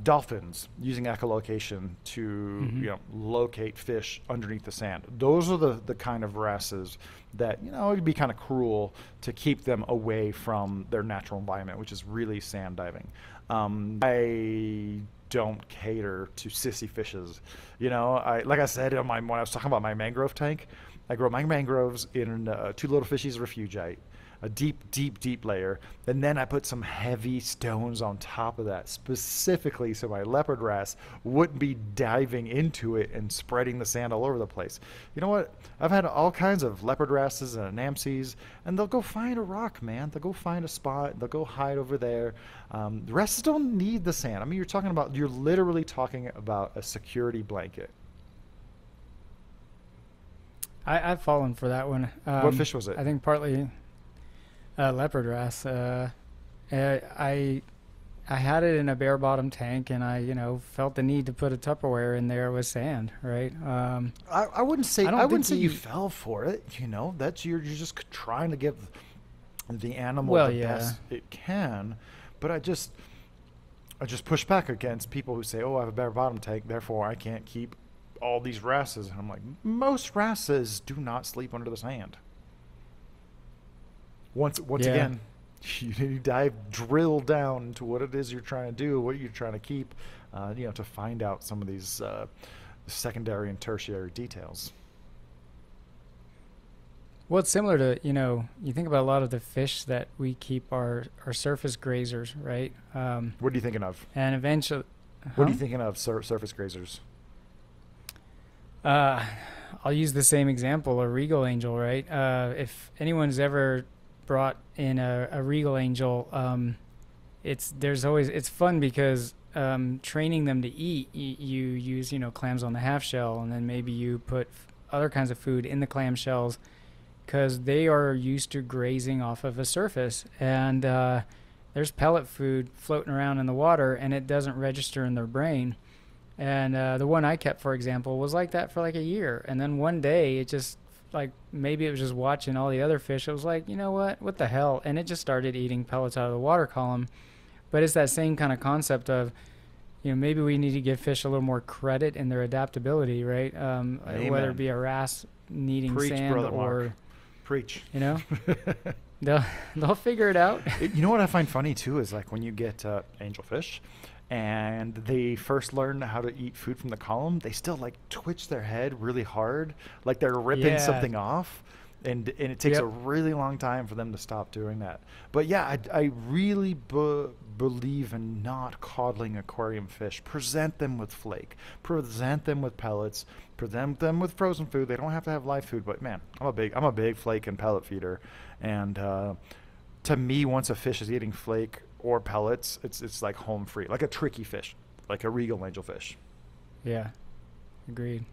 dolphins using echolocation to locate fish underneath the sand. Those are the kind of wrasses that it'd be kind of cruel to keep them away from their natural environment, which is really sand diving. I don't cater to sissy fishes. Like I said when I was talking about my mangrove tank, I grow my mangroves in 2 little fishies refugiite, a deep layer, and then I put some heavy stones on top of that specifically so my leopard wrasse wouldn't be diving into it and spreading the sand all over the place. You know what? I've had all kinds of leopard wrasses and anamses, and they'll go find a rock, man. They'll go find a spot. They'll go hide over there. The wrasses don't need the sand. I mean, you're literally talking about a security blanket. I've fallen for that one. What fish was it? I think partly leopard wrasse. I had it in a bare bottom tank, and I felt the need to put a Tupperware in there with sand, right? I wouldn't say you fell for it. That's you're just trying to give the animal the best it can. But I just push back against people who say, "Oh, I have a bare bottom tank, therefore I can't keep all these wrasses." And I'm like, most wrasses do not sleep under the sand. Once again, You drill down into what it is you're trying to do, what you're trying to keep, to find out some of these secondary and tertiary details. Well, it's similar to, you think about a lot of the fish that we keep our surface grazers, right? What are you thinking of? And eventually, What are huh? you thinking of, surface grazers? Uh, I'll use the same example, a regal angel, right? If anyone's ever brought in a regal angel, it's fun because training them to eat, you use clams on the half shell, and then maybe you put other kinds of food in the clam shells because they are used to grazing off of a surface, and there's pellet food floating around in the water, and it doesn't register in their brain. And the one I kept, for example, was like that for like a year. And then one day, it just, like, maybe it was just watching all the other fish. It was like, you know what? What the hell? And it just started eating pellets out of the water column. But it's that same kind of concept of, maybe we need to give fish a little more credit in their adaptability, right? Whether it be a wrasse needing Preach, sand brother or, Mark. Preach. they'll, they'll figure it out. You know what I find funny too is like when you get angelfish and they first learn how to eat food from the column, they still like twitch their head really hard, like they're ripping Yeah. something off. And it takes a Yep. really long time for them to stop doing that. But yeah, I really believe in not coddling aquarium fish. Present them with flake, present them with pellets, present them with frozen food. They don't have to have live food, but man, I'm a big flake and pellet feeder. And to me, once a fish is eating flake or pellets, it's like home free, like a tricky fish, like a regal angelfish. Yeah. Agreed.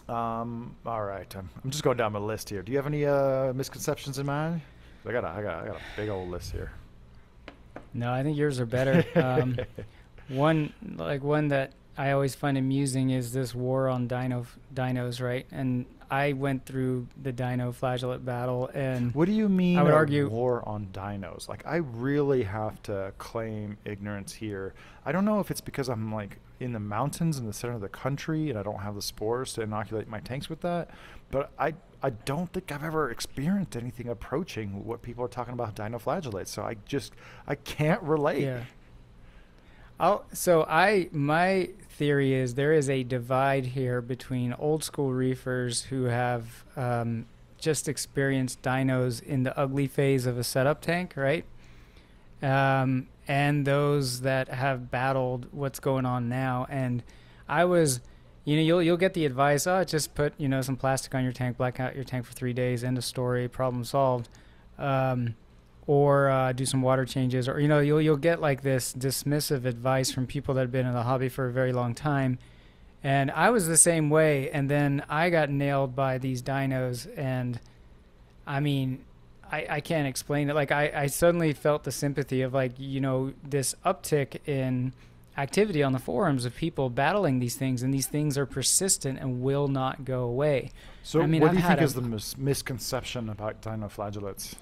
All right. I'm just going down my list here. Do you have any misconceptions in mind? I got a big old list here. No, I think yours are better. One that I always find amusing is this war on dinos, right? And I went through the dino flagellate battle, and What do you mean I would a argue, war on dinos? Like, I really have to claim ignorance here. I don't know if it's because I'm like in the mountains in the center of the country and I don't have the spores to inoculate my tanks with that, but I don't think I've ever experienced anything approaching what people are talking about dinoflagellates. So I can't relate. yeah. My theory is there is a divide here between old school reefers who have just experienced dinos in the ugly phase of a setup tank, right? And those that have battled what's going on now. And I was, you'll get the advice, just put, some plastic on your tank, black out your tank for 3 days, end of story, problem solved. Or do some water changes, or you'll get like this dismissive advice from people that have been in the hobby for a very long time. And I was the same way, and then I got nailed by these dinos, and I mean, I can't explain it. Like I suddenly felt the sympathy of like, this uptick in activity on the forums of people battling these things, and these things are persistent and will not go away. So I mean, what I've do you had think a- is the misconception about dinoflagellates?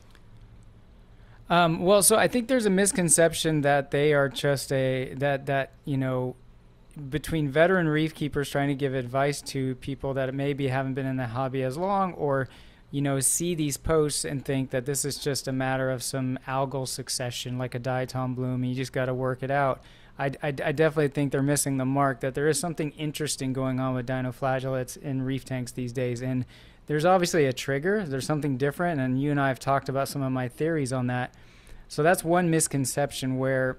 So I think there's a misconception that they are just between veteran reef keepers trying to give advice to people that maybe haven't been in the hobby as long, or see these posts and think that this is just a matter of some algal succession, like a diatom bloom, and you just got to work it out. I definitely think they're missing the mark, that there is something interesting going on with dinoflagellates in reef tanks these days. And there's obviously a trigger. There's something different, and you and I have talked about some of my theories on that. So that's one misconception, where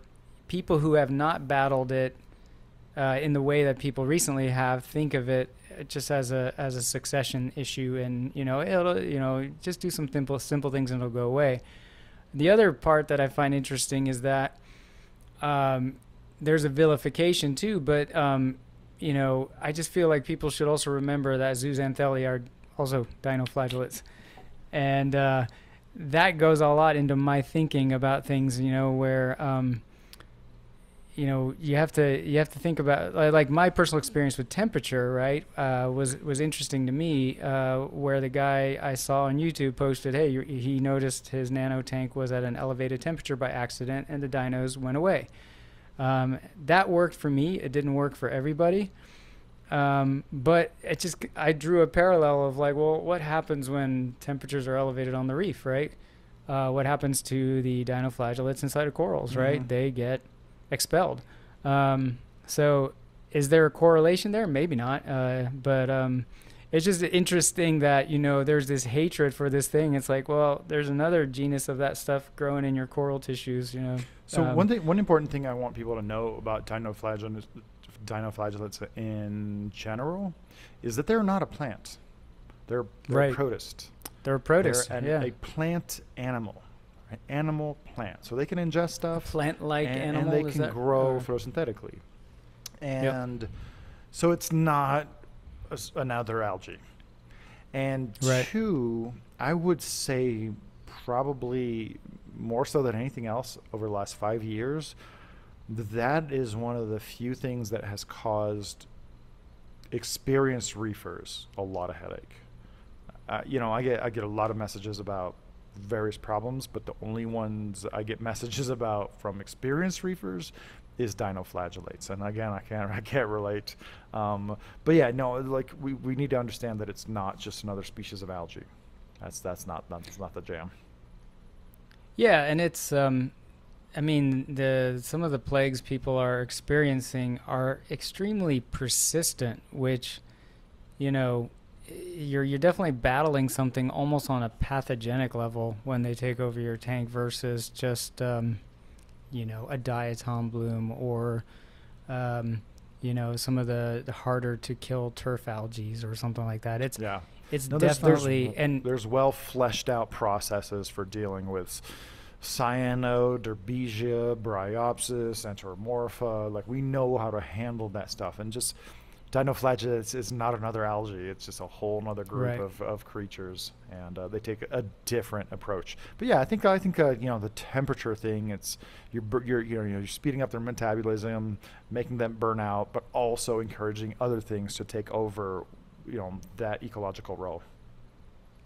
people who have not battled it in the way that people recently have think of it just as a succession issue, and it'll just do some simple things and it'll go away. The other part that I find interesting is that there's a vilification too, but I just feel like people should also remember that zooxanthellae are also dinoflagellates, and that goes a lot into my thinking about things. Where you have to think about, like my personal experience with temperature, right? Was interesting to me. Where the guy I saw on YouTube posted, hey, he noticed his nano tank was at an elevated temperature by accident, and the dinos went away. That worked for me. It didn't work for everybody. But I drew a parallel of like, well, what happens when temperatures are elevated on the reef, right? what happens to the dinoflagellates inside of corals, right? Mhm. They get expelled. So is there a correlation there? Maybe not. But it's just interesting that, there's this hatred for this thing. It's like, well, there's another genus of that stuff growing in your coral tissues. So one important thing I want people to know about dinoflagellates in general is that they're not a plant. They're a Right. protist. They're a They're protist. Yeah. a plant animal, an animal plant. So they can ingest A stuff plant-like and animal, they is can that? grow photosynthetically. Yep. And so it's not another algae. And Right. two, I would say probably more so than anything else over the last 5 years, that is one of the few things that has caused experienced reefers a lot of headache. I get a lot of messages about various problems, but the only ones I get messages about from experienced reefers is dinoflagellates. And again, I can't relate. But yeah, no, like we need to understand that it's not just another species of algae. That's not the jam. Yeah, and it's I mean, the some of the plagues people are experiencing are extremely persistent, which, you know, you're definitely battling something almost on a pathogenic level when they take over your tank versus just a diatom bloom or some of the harder to kill turf algae or something like that. Yeah. It's No, definitely and there's well fleshed out processes for dealing with cyano, derbesia, bryopsis, enteromorpha. Like we know how to handle that stuff, and just dinoflagellates is not another algae. It's just a whole other group right. of creatures, and they take a different approach. But yeah, I think the temperature thing. It's you're speeding up their metabolism, making them burn out, but also encouraging other things to take over. That ecological role.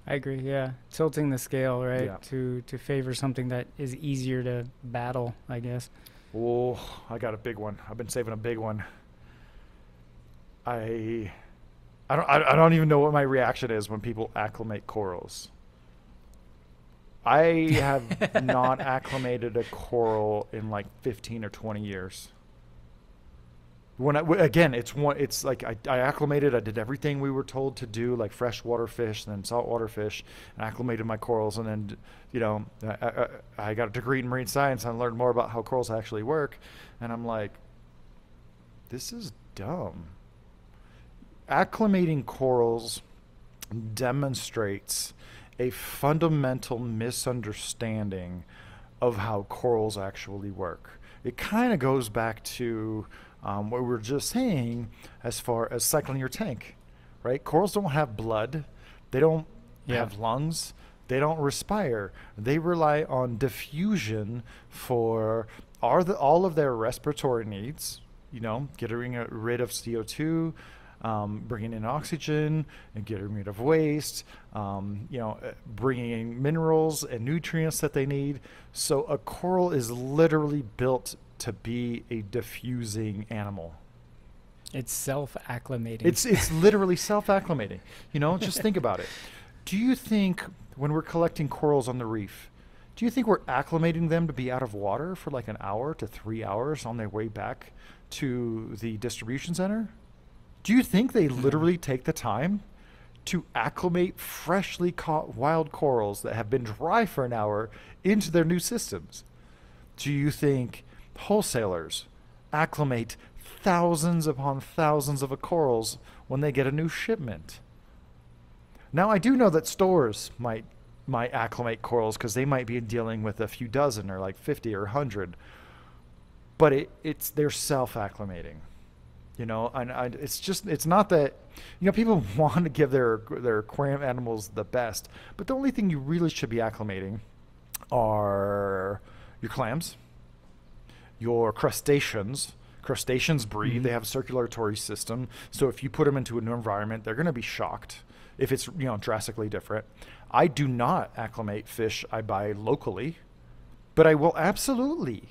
I agree. Yeah, tilting the scale right Yeah. to favor something that is easier to battle, I guess. Oh, I got a big one. I've been saving a big one. I I don't even know what my reaction is when people acclimate corals. I have not acclimated a coral in like 15 or 20 years. Again, it's like I acclimated. I did everything we were told to do, like freshwater fish and then saltwater fish, and acclimated my corals. And then, I got a degree in marine science and learned more about how corals actually work. And I'm like, this is dumb. Acclimating corals demonstrates a fundamental misunderstanding of how corals actually work. It kind of goes back to what we were just saying as far as cycling your tank, right? Corals don't have blood. They don't Yeah. have lungs. They don't respire. They rely on diffusion for all of their respiratory needs, getting rid of CO2, bringing in oxygen and getting rid of waste, bringing in minerals and nutrients that they need. So a coral is literally built to be a diffusing animal. It's self-acclimating. It's literally self-acclimating. Just think about it. Do you think when we're collecting corals on the reef, do you think we're acclimating them to be out of water for like an hour to 3 hours on their way back to the distribution center? Do you think they literally take the time to acclimate freshly caught wild corals that have been dry for an hour into their new systems? Do you think wholesalers acclimate thousands upon thousands of corals when they get a new shipment? Now, I do know that stores might acclimate corals because they might be dealing with a few dozen or like 50 or 100, but they're self-acclimating. It's not that, people want to give their aquarium animals the best, but the only thing you really should be acclimating are your clams, your crustaceans. Crustaceans breathe. Mhm. They have a circulatory system. So if you put them into a new environment, they're going to be shocked if it's, drastically different. I do not acclimate fish I buy locally, but I will absolutely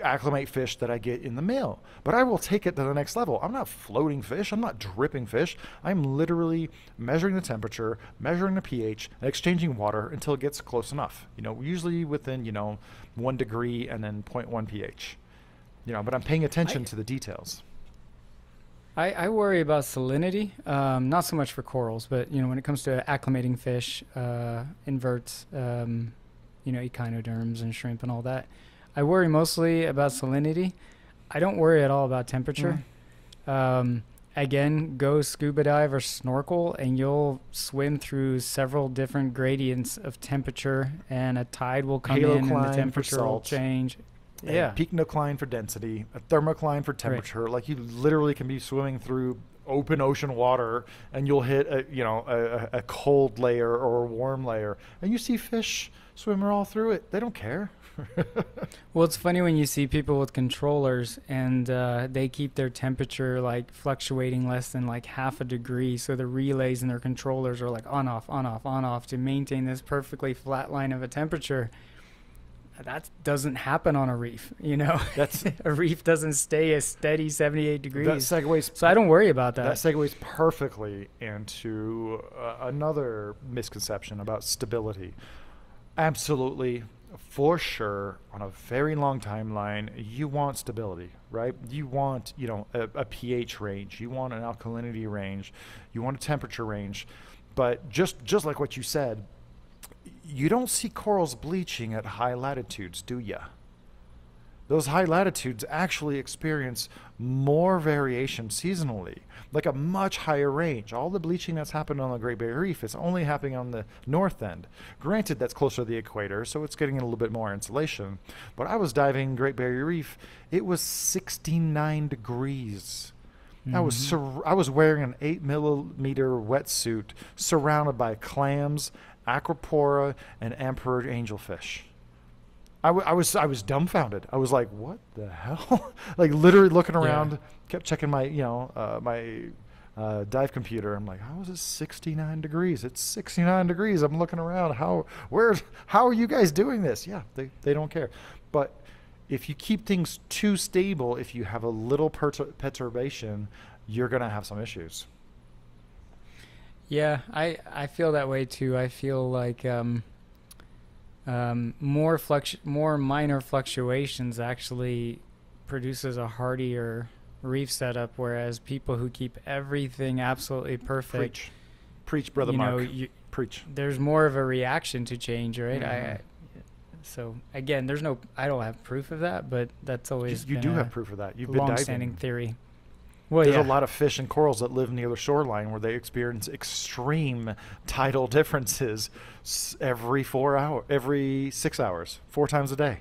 acclimate fish that I get in the mail, but I will take it to the next level. I'm not floating fish. I'm not dripping fish. I'm literally measuring the temperature, measuring the pH, and exchanging water until it gets close enough. Usually within, 1 degree and then zero point 0.1 pH. But I'm paying attention to the details. I worry about salinity, not so much for corals, but when it comes to acclimating fish, inverts, echinoderms and shrimp and all that, I worry mostly about salinity. I don't worry at all about temperature. Again, go scuba dive or snorkel, and you'll swim through several different gradients of temperature, and a tide will come in, and the temperature will change. Yeah, pycnocline for density, a thermocline for temperature. Right. Like you literally can be swimming through open ocean water, and you'll hit a cold layer or a warm layer, and you see fish swimming all through it. They don't care. Well, it's funny when you see people with controllers and they keep their temperature like fluctuating less than like half a degree, so the relays in their controllers are like on off on off on off to maintain this perfectly flat line of a temperature. That doesn't happen on a reef, That's a reef doesn't stay a steady 78 degrees. That segues. So I don't worry about that. That segues perfectly into another misconception about stability. Absolutely, for sure, on a very long timeline, you want stability, right? You want, a pH range. You want an alkalinity range. You want a temperature range. But just like what you said, you don't see corals bleaching at high latitudes, do ya? Those high latitudes actually experience more variation seasonally, like a much higher range. All the bleaching that's happened on the Great Barrier Reef is only happening on the north end. Granted, that's closer to the equator, so it's getting a little bit more insulation. But I was diving Great Barrier Reef. It was 69 degrees. Mm-hmm. I was wearing an 8-millimeter wetsuit surrounded by clams, acropora, and emperor angelfish. I was dumbfounded. I was like, what the hell? Like literally looking around, kept checking my, dive computer. I'm like, how is it 69 degrees? It's 69 degrees. I'm looking around. How are you guys doing this? Yeah, they don't care. But if you keep things too stable, if you have a little perturbation, you're going to have some issues. Yeah, I feel that way too. I feel like more minor fluctuations actually produces a hardier reef setup, whereas people who keep everything absolutely perfect, preach, brother Mark. Preach. There's more of a reaction to change, right? Mm-hmm. So again, I don't have proof of that, but that's always you do have proof of that. You've been long-standing diving. Theory. Well, there's a lot of fish and corals that live near the shoreline where they experience extreme tidal differences every 6 hours, 4 times a day.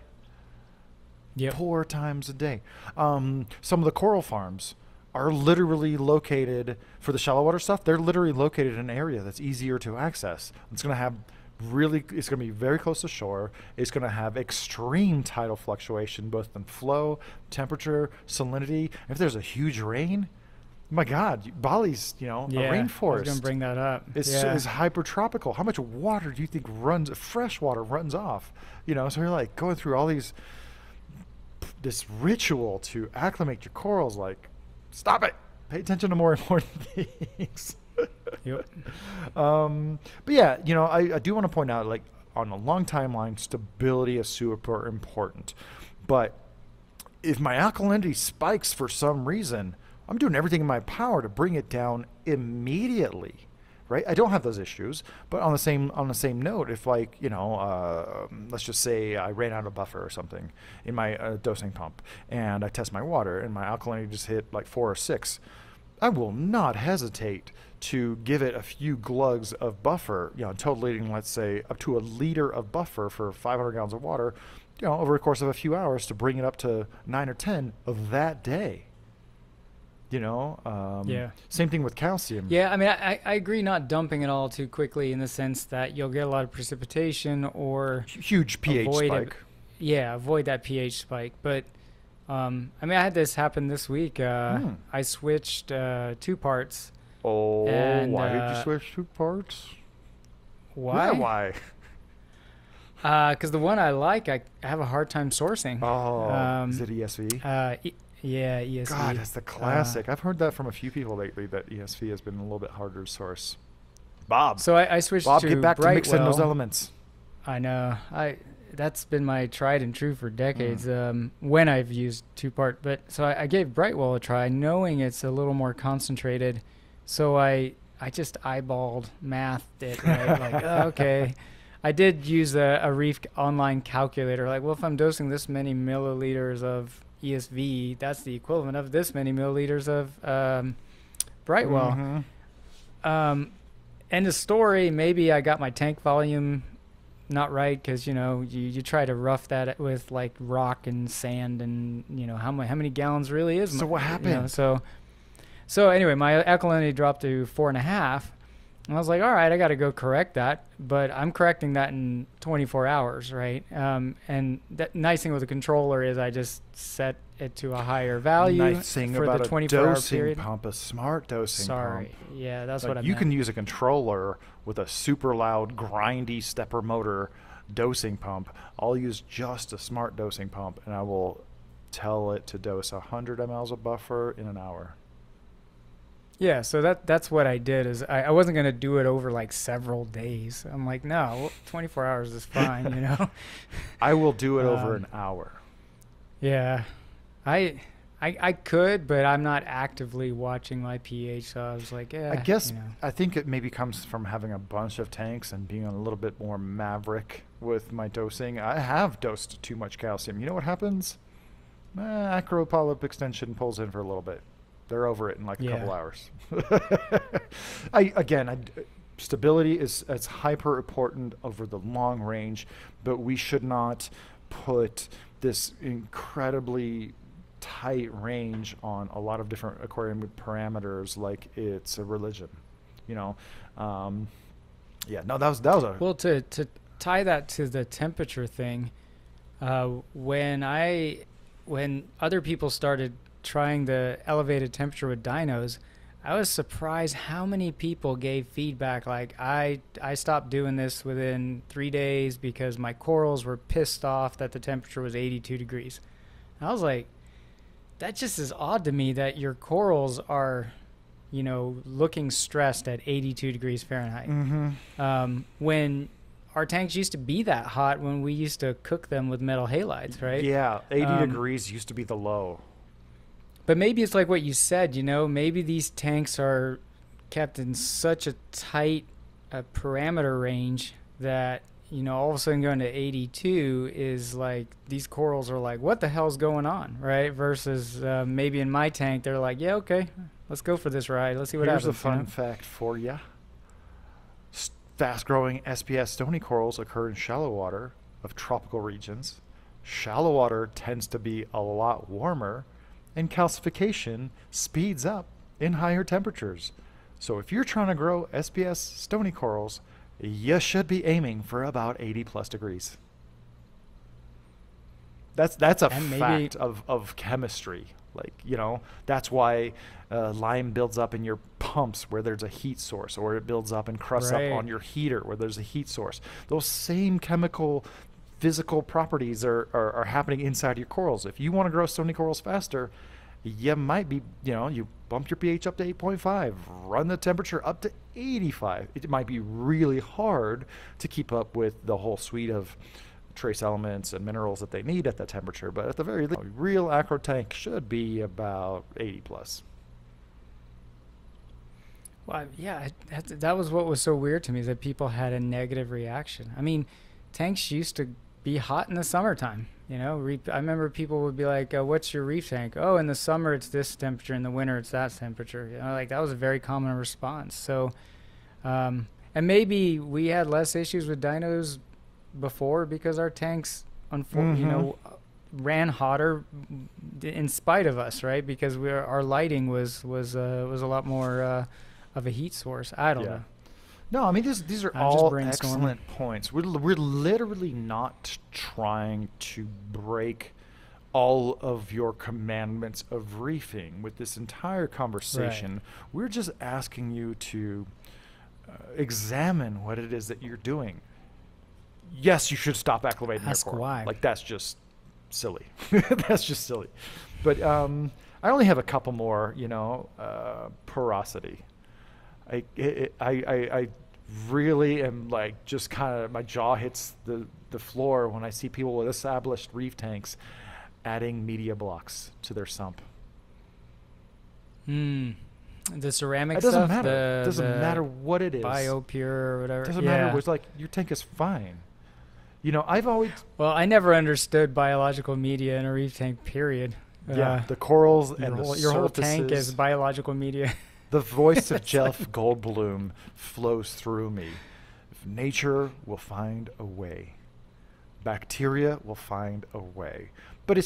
Yep. 4 times a day. Some of the coral farms are literally located, for the shallow water stuff, they're literally located in an area that's easier to access. It's going to be very close to shore. It's going to have extreme tidal fluctuation, both in flow, temperature, salinity. If there's a huge rain, my God, Bali's, a rainforest. I was going to bring that up. It's hypertropical. How much water do you think fresh water runs off? So you're like going through all this ritual to acclimate your corals. Like, stop it. Pay attention to more important things. Yep. But yeah, I do want to point out, like, on a long timeline, stability is super important. But if my alkalinity spikes for some reason, I'm doing everything in my power to bring it down immediately, right? I don't have those issues, but on the same note, if like, let's just say I ran out of buffer or something in my dosing pump, and I test my water and my alkalinity just hit like 4 or 6, I will not hesitate to give it a few glugs of buffer, totalating, let's say, up to a liter of buffer for 500 gallons of water, over the course of a few hours to bring it up to 9 or 10 of that day. Same thing with calcium. Yeah, I mean, I agree not dumping it all too quickly in the sense that you'll get a lot of precipitation or huge pH spike. Avoid that pH spike. But I mean, I had this happen this week. I switched 2 parts. Oh, and, why did you switch 2 parts? Why? Yeah, why? Because the one I like, I have a hard time sourcing. Oh, is Um, it ESV? yeah, God, ESV. that's the Uh, classic. I've heard that from a few people lately that ESV has been a little bit harder to source. Bob, so I switched Bob, get to back to mixing those Brightwell. elements. I know. That's been my tried and true for Mm. decades. When I've used two part, but so I gave Brightwell a try, knowing it's a little more concentrated. So I just eyeballed mathed it, right? Like, okay. I did use a Reef online calculator. Like, well, if I'm dosing this many milliliters of ESV, that's the equivalent of this many milliliters of Brightwell. Mm-hmm. Um, End of story. Maybe I got my tank volume not right because you try to rough that with like rock and sand, and how many gallons really is So what happened? so anyway, my alkalinity dropped to 4.5. And I was like, all right, I got to go correct that, but I'm correcting that in 24 hours, right? And the nice thing with the controller is I just set it to a higher value Nice thing for the about a 24-hour dosing period. pump, a smart dosing pump. Sorry, yeah, that's what Like I you can meant. use a controller with a super loud, grindy stepper motor dosing pump. I'll use just a smart dosing pump, and I will tell it to dose 100 mLs of buffer in an hour. Yeah, so that's what I did. Is I wasn't gonna do it over like several days. I'm like, no, 24 hours is fine. I will do it over um, an hour. yeah, I, I could, but I'm not actively watching my pH. So I was like, I yeah, guess I think it maybe comes from having a bunch of tanks and being a little bit more maverick with my dosing. I have dosed too much calcium. You know what happens? Acro polyp extension pulls in for a little bit. They're over it in like a yeah, couple hours. I again, I, stability is hyper important over the long range, but we should not put this incredibly tight range on a lot of different aquarium parameters like it's a religion, you know. Um, yeah, no, that was a Well, to tie that to the temperature thing, uh, when I when other people started trying the elevated temperature with dinos, I was surprised how many people gave feedback like I stopped doing this within 3 days because my corals were pissed off that the temperature was 82 degrees. And I was like, that just is odd to me that your corals are, looking stressed at 82 degrees Fahrenheit. mm-hmm. When our tanks used to be that hot when we used to cook them with metal halides, right? Yeah, 80 Um, degrees used to be the low. but maybe it's like what you said, maybe these tanks are kept in such a tight parameter range that, all of a sudden going to 82 is like these corals are like, what the hell's going on, right? Versus maybe in my tank, they're like, yeah, okay, let's go for this ride. Let's see what Here's a happens. fun fact for you. Fast-growing SPS stony corals occur in shallow water of tropical regions. Shallow water tends to be a lot warmer, and calcification speeds up in higher temperatures. So if you're trying to grow SPS stony corals, you should be aiming for about 80 plus degrees. That's a And maybe fact of chemistry. Like, that's why lime builds up in your pumps where there's a heat source, or it builds up and crusts up right. on your heater where there's a heat source. Those same chemical, physical properties are happening inside your corals. If you want to grow stony corals faster, you might be, you bump your pH up to 8.5, run the temperature up to 85. It might be really hard to keep up with the whole suite of trace elements and minerals that they need at that temperature, but at the very least, a real acro tank should be about 80 plus. Well, yeah, that was what was so weird to me, is that people had a negative reaction. I mean, tanks used to be hot in the summertime. I remember people would be like, "What's your reef tank?" "Oh, in the summer it's this temperature, in the winter it's that temperature." Like that was a very common response. So, and maybe we had less issues with dinos before because our tanks, Mm-hmm. ran hotter in spite of us, right? Because our lighting was a lot more of a heat source. I don't Yeah. know. No, I mean these are I'm just all brainstorming. excellent points. We're literally not trying to break all of your commandments of reefing with this entire Right. conversation. We're just asking you to examine what it is that you're doing. yes, you should stop acclimating your Ask coral. why. Like, that's just silly. That's just silly. But I only have a couple more, porosity. I really am like just kind of, my jaw hits the floor when I see people with established reef tanks adding media blocks to their sump. Hmm. The ceramic It doesn't stuff, matter. It doesn't matter the what it is. BioPure or whatever. It doesn't yeah. matter. It's like, your tank is fine. I've always... Well, I never understood biological media in a reef tank, period. Yeah, the corals and your whole tank is biological media. The voice of Jeff Goldblum flows through me. Nature will find a way. Bacteria will find a way. But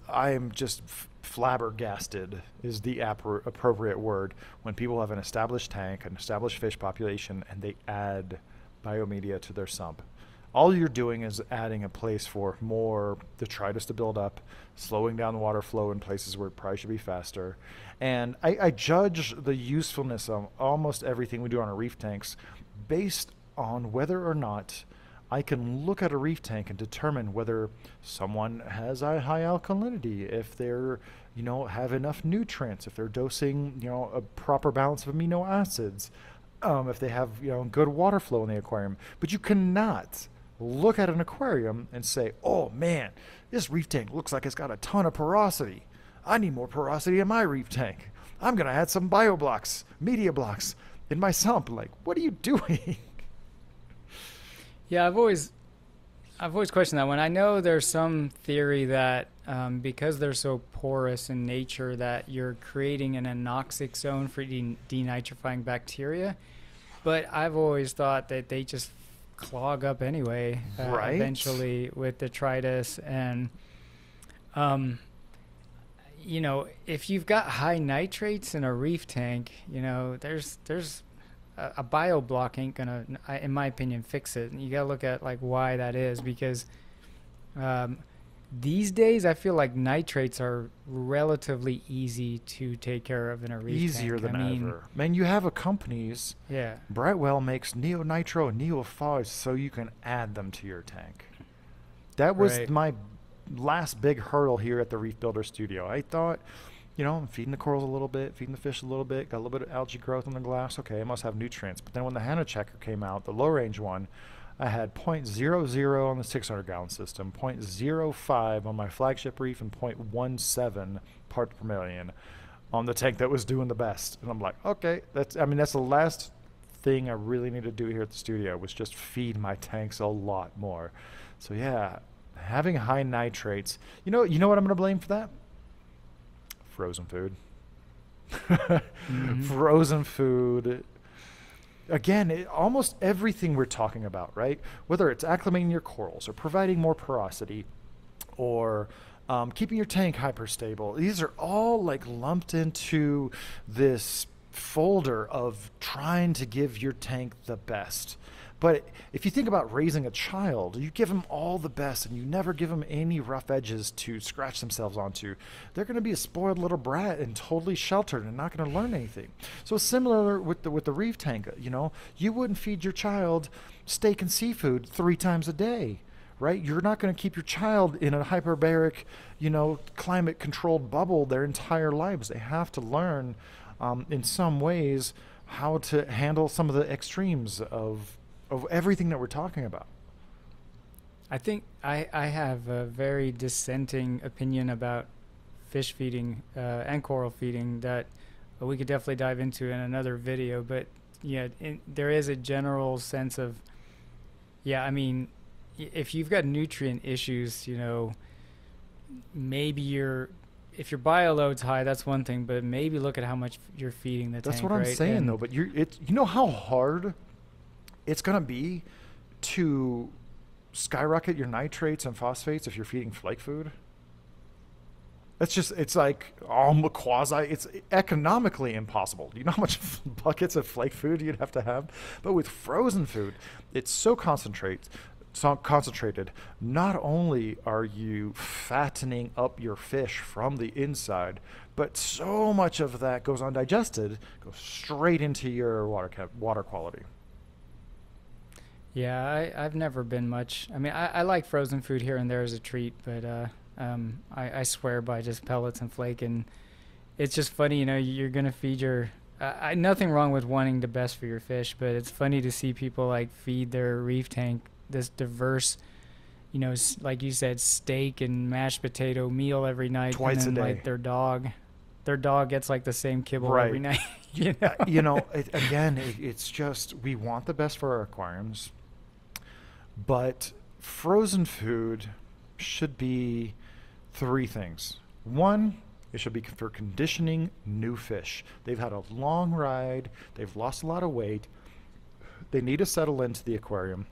I am just flabbergasted is the appropriate word when people have an established tank, an established fish population, and they add biomedia to their sump. All you're doing is adding a place for more detritus to build up, slowing down the water flow in places where it probably should be faster. And I judge the usefulness of almost everything we do on our reef tanks based on whether or not I can look at a reef tank and determine whether someone has a high alkalinity, if they're, have enough nutrients, if they're dosing, a proper balance of amino acids, if they have, good water flow in the aquarium. But you cannot look at an aquarium and say, oh man, this reef tank looks like it's got a ton of porosity. I need more porosity in my reef tank. I'm going to add some bio blocks, media blocks in my sump. Like, what are you doing? Yeah, I've always questioned that one. I know there's some theory that because they're so porous in nature that you're creating an anoxic zone for denitrifying bacteria. But I've always thought that they just clog up anyway, right? Eventually with detritus. And, if you've got high nitrates in a reef tank, there's a bio block ain't gonna, in my opinion, fix it. And you gotta look at like why that is, because these days I feel like nitrates are relatively easy to take care of in a reef Easier tank. than ever. Man, you have companies. Yeah. Brightwell makes neonitro and neophos so you can add them to your tank. That was Right. my last big hurdle here at the Reef Builder Studio. I thought, I'm feeding the corals a little bit, feeding the fish a little bit, got a little bit of algae growth in the glass. Okay, I must have nutrients. But then when the Hana Checker came out, the low range one, I had 0.00 on the 600-gallon system, 0.05 on my flagship reef, and 0.17 parts per million on the tank that was doing the best. And I'm like, okay, that's the last thing I really need to do here at the studio, was just feed my tanks a lot more. So yeah, having high nitrates. You know what I'm going to blame for that? Frozen food. Mm-hmm. Frozen food. Again, almost everything we're talking about, right? Whether it's acclimating your corals or providing more porosity or keeping your tank hyperstable, these are all like lumped into this folder of trying to give your tank the best. But if you think about raising a child, you give them all the best and you never give them any rough edges to scratch themselves onto. They're going to be a spoiled little brat and totally sheltered and not going to learn anything. So similar with the reef tank, you wouldn't feed your child steak and seafood 3 times a day, right? You're not going to keep your child in a hyperbaric, climate controlled bubble their entire lives. They have to learn in some ways how to handle some of the extremes of everything that we're talking about. I think I have a very dissenting opinion about fish feeding and coral feeding that we could definitely dive into in another video. But yeah, there is a general sense of, if you've got nutrient issues, maybe if your bio load's high, that's one thing, but maybe look at how much you're feeding the tank. That's what I'm saying, though. But you know how hard it's going to be to skyrocket your nitrates and phosphates if you're feeding flake food? It's like it's economically impossible. You know how much buckets of flake food you'd have to have? But with frozen food, it's so concentrated. Not only are you fattening up your fish from the inside, but so much of that goes undigested, goes straight into your water quality. Yeah, I've never been much. I mean, I like frozen food here and there as a treat, but I swear by just pellets and flake. And it's just funny, you're gonna feed your. Nothing wrong with wanting the best for your fish, but it's funny to see people like feed their reef tank this diverse, like you said, steak and mashed potato meal every night, Twice a and then day. like their dog gets like the same kibble every Right. night. You know. It's just we want the best for our aquariums, but frozen food should be three things. One, it should be for conditioning new fish. They've had a long ride, they've lost a lot of weight, they need to settle into the aquarium.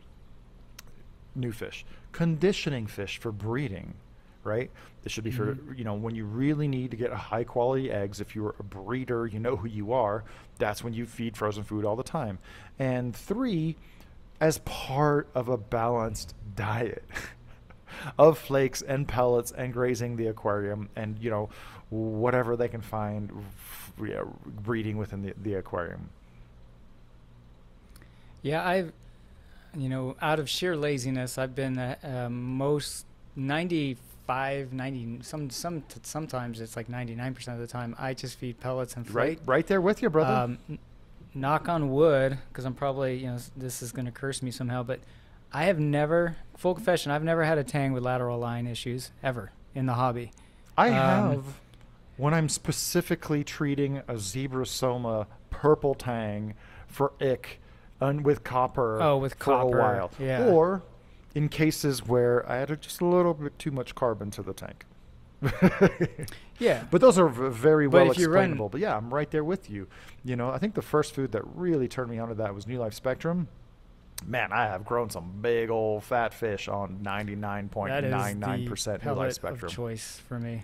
New fish. Conditioning fish for breeding, right? This should be for, Mhm. when you really need to get a high quality eggs. If you're a breeder, you know who you are. That's when you feed frozen food all the time. And three, as part of a balanced diet of flakes and pellets and grazing the aquarium and, whatever they can find breeding within the aquarium. Yeah, out of sheer laziness, I've been most 95, 90, sometimes it's like 99% of the time, I just feed pellets and flake. Right there with you, brother. Knock on wood, because I'm probably, this is going to curse me somehow, but I have never, full confession, I've never had a tang with lateral line issues ever in the hobby. I have, when I'm specifically treating a Zebrasoma purple tang for ick with copper With for copper, a while. yeah. Or in cases where I added just a little bit too much carbon to the tank. Yeah. But those are very But well if you run- explainable. But yeah, I'm right there with you. I think the first food that really turned me onto that was New Life Spectrum. Man, I have grown some big old fat fish on That is 99.99% the New Life pellet Spectrum. of choice for me.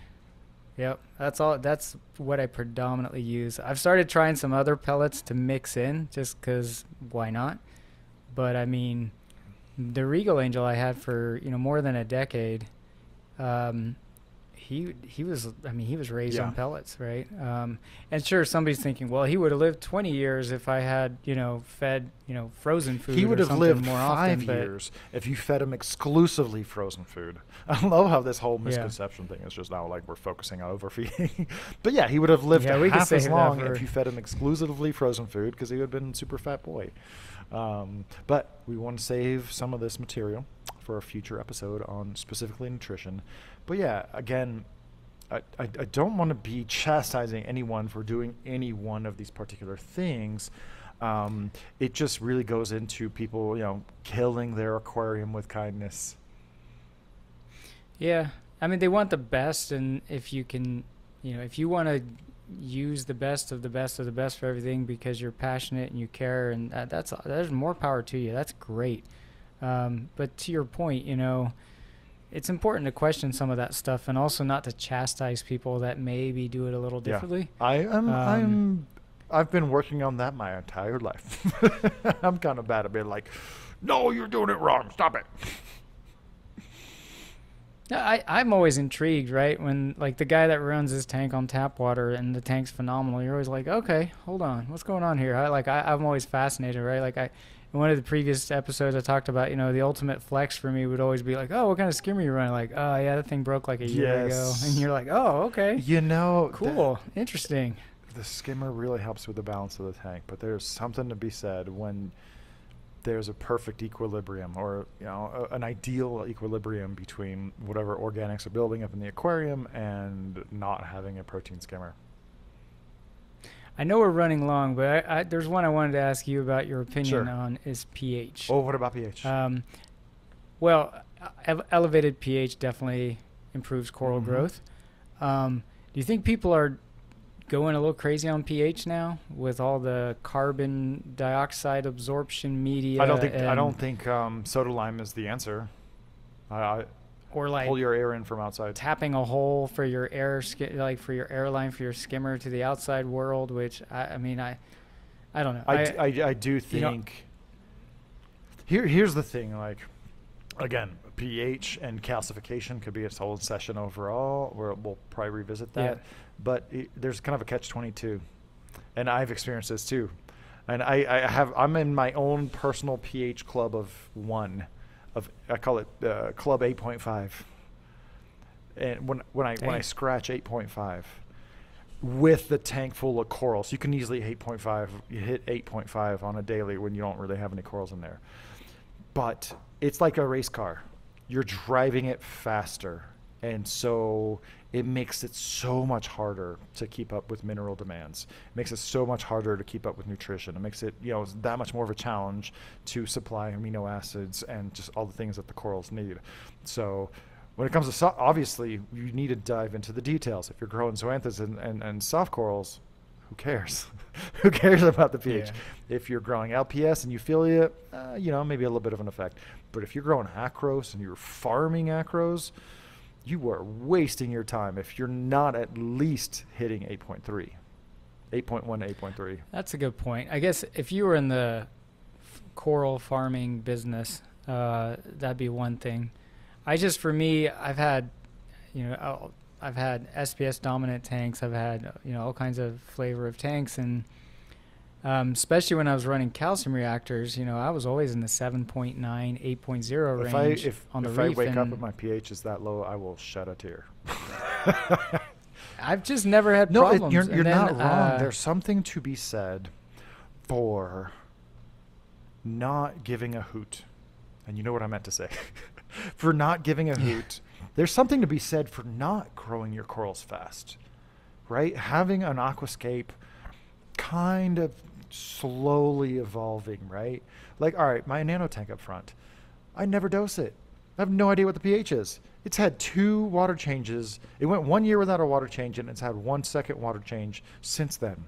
Yep, that's what I predominantly use. I've started trying some other pellets to mix in, just because why not? But I mean, the Regal Angel I had for more than a decade, he was raised Yeah. on pellets, right? And sure, somebody's thinking, well, he would have lived 20 years if I had fed frozen food. He would or have something lived more 5 often, but years if you fed him exclusively frozen food. I love how this whole Yeah. misconception thing is just now like we're focusing on overfeeding. But yeah, he would have lived Yeah, we could half as save that long for- if you fed him exclusively frozen food because he would have been a super fat boy. But we want to save some of this material for a future episode on specifically nutrition. But yeah, again, I don't want to be chastising anyone for doing any one of these particular things. It just really goes into people, killing their aquarium with kindness. Yeah, I mean they want the best, and if you can, if you want to use the best of the best of the best for everything because you're passionate and you care, and there's more power to you. That's great. But to your point, it's important to question some of that stuff, and also not to chastise people that maybe do it a little differently. I've been working on that my entire life. I'm kind of bad at being like, no, you're doing it wrong. Stop it. Yeah, I'm always intrigued, right? When like the guy that runs his tank on tap water and the tank's phenomenal, you're always like, okay, hold on, what's going on here? I'm always fascinated, right? In one of the previous episodes, I talked about, the ultimate flex for me would always be like, oh, what kind of skimmer you running? Like, oh yeah, that thing broke like a year ago, Yes. and you're like, oh, okay, cool, interesting. The skimmer really helps with the balance of the tank, but there's something to be said when there's a perfect equilibrium or an ideal equilibrium between whatever organics are building up in the aquarium and not having a protein skimmer. I know we're running long, but there's one I wanted to ask you about your opinion Sure. on is pH. Oh, what about pH? Well, elevated pH definitely improves coral Mhm. growth. Do you think people are going a little crazy on pH now with all the carbon dioxide absorption media? I don't think soda lime is the answer. Or like Pull your air in from outside. tapping a hole for your for your airline for your skimmer to the outside world, which I don't know. I do think. Here's the thing. Like, again, pH and calcification could be its whole session overall. We'll probably revisit that. Yeah. But there's kind of a catch-22, and I've experienced this too. And I'm in my own personal pH club of 1, I call it club 8.5. And when I scratch 8.5 with the tank full of corals, you can easily 8.5. You hit 8.5 on a daily when you don't really have any corals in there. But it's like a race car. You're driving it faster, and so it makes it so much harder to keep up with mineral demands. It makes it so much harder to keep up with nutrition. It makes it, that much more of a challenge to supply amino acids and just all the things that the corals need. So when it comes to obviously, you need to dive into the details. If you're growing zoanthus and soft corals, who cares? Who cares about the pH? Yeah. If you're growing LPS and Euphilia, maybe a little bit of an effect. But if you're growing acros and you're farming acros, you are wasting your time if you're not at least hitting 8.3, 8.1 to 8.3. That's a good point. I guess if you were in the coral farming business, that'd be one thing. For me, I've had SPS dominant tanks. I've had, all kinds of flavor of tanks. And especially when I was running calcium reactors, I was always in the 7.9, 8.0 range on the Reef. If I wake up and my pH is that low, I will shed a tear. I've just never had problems. You're not wrong. There's something to be said for not giving a hoot. And you know what I meant to say. For not giving a hoot. There's something to be said for not growing your corals fast, right? Having an aquascape kind of slowly evolving, right? Like, all right, my nano tank up front, I never dose it. I have no idea what the pH is. It's had 2 water changes. It went 1 year without a water change, and it's had 1 second water change since then.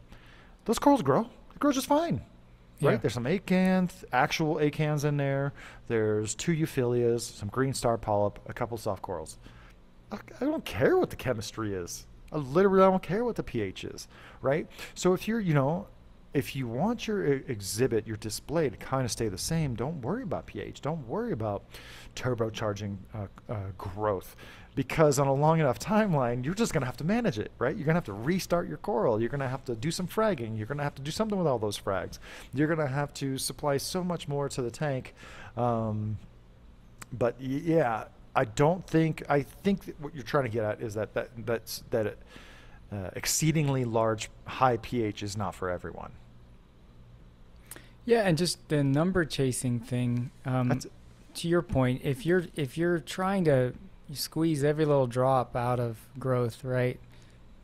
Those corals grow. They grow just fine. Right? Yeah. There's some actual acans in there. There's 2 euphyllias, some green star polyp, a couple soft corals. I don't care what the chemistry is. I don't care what the pH is, right? So if if you want your exhibit, your display to kind of stay the same, don't worry about pH. Don't worry about turbocharging growth, because on a long enough timeline, you're just going to have to manage it, right? You're going to have to restart your coral. You're going to have to do some fragging. You're going to have to do something with all those frags. You're going to have to supply so much more to the tank. But yeah, I think that what you're trying to get at is that exceedingly large high pH is not for everyone. Yeah, and just the number chasing thing. To your point, if you're trying to squeeze every little drop out of growth, right?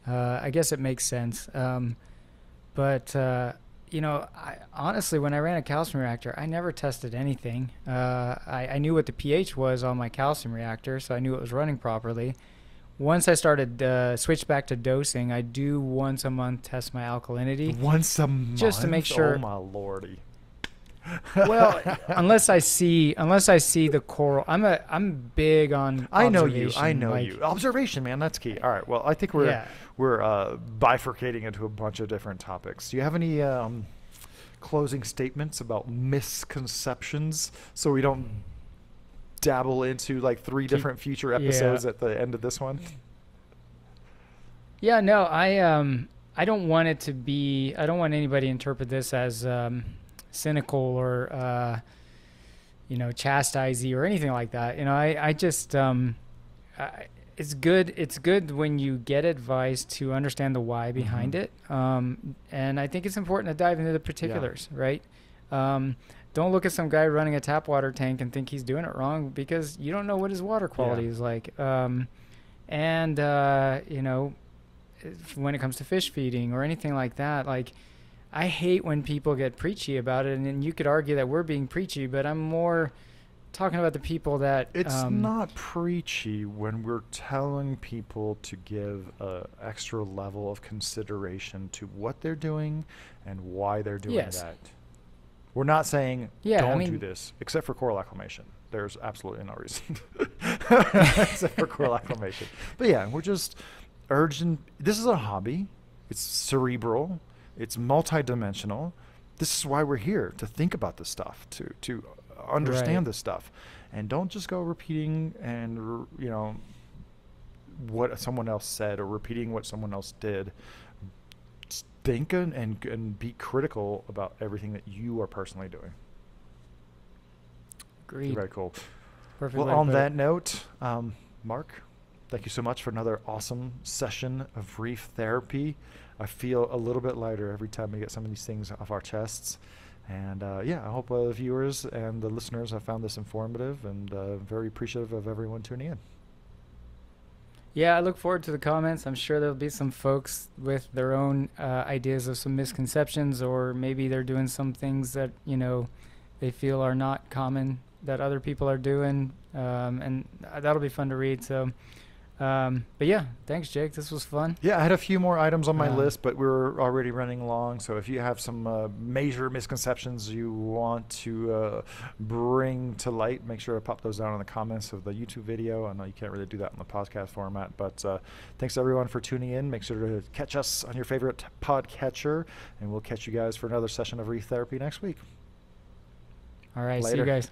I guess it makes sense. But I honestly, when I ran a calcium reactor, I never tested anything. I knew what the pH was on my calcium reactor, so I knew it was running properly. Once I started switch back to dosing, I do once a month test my alkalinity. Once a month, just to make sure. Oh my lordy! Well, unless I see the coral, I'm big on. I know you. Observation, man, that's key. All right. Well, I think we're bifurcating into a bunch of different topics. Do you have any closing statements about misconceptions, so we don't dabble into like 3 different future episodes at the end of this one? Yeah, no, I don't want it to be. I don't want anybody to interpret this as cynical or chastisey or anything like that. I just it's good when you get advice to understand the why behind it, and I think it's important to dive into the particulars, right? Don't look at some guy running a tap water tank and think he's doing it wrong, because you don't know what his water quality is like. When it comes to fish feeding or anything like that, like, I hate when people get preachy about it, and you could argue that we're being preachy, but I'm more talking about the people that... It's not preachy when we're telling people to give an extra level of consideration to what they're doing and why they're doing that. We're not saying, don't do this, except for coral acclimation. There's absolutely no reason. Except for coral acclimation. But yeah, we're just urging... This is a hobby. It's cerebral. It's multidimensional. This is why we're here, to think about this stuff, to understand this stuff, and don't just go repeating and what someone else said or repeating what someone else did. think and be critical about everything that you are personally doing. Agreed. Very cool. Perfect. Well, on that note, Mark, thank you so much for another awesome session of reef therapy. I feel a little bit lighter every time we get some of these things off our chests. And yeah, I hope the viewers and the listeners have found this informative, and very appreciative of everyone tuning in. Yeah, I look forward to the comments. I'm sure there'll be some folks with their own ideas of some misconceptions, or maybe they're doing some things that, they feel are not common that other people are doing. And that'll be fun to read. So, but yeah, thanks, Jake. This was fun. Yeah, I had a few more items on my list, but we're already running long. So if you have some major misconceptions you want to bring to light, make sure to pop those down in the comments of the YouTube video. I know you can't really do that in the podcast format, but thanks everyone for tuning in. Make sure to catch us on your favorite podcatcher, and we'll catch you guys for another session of Reef Therapy next week. All right, Later. see you guys.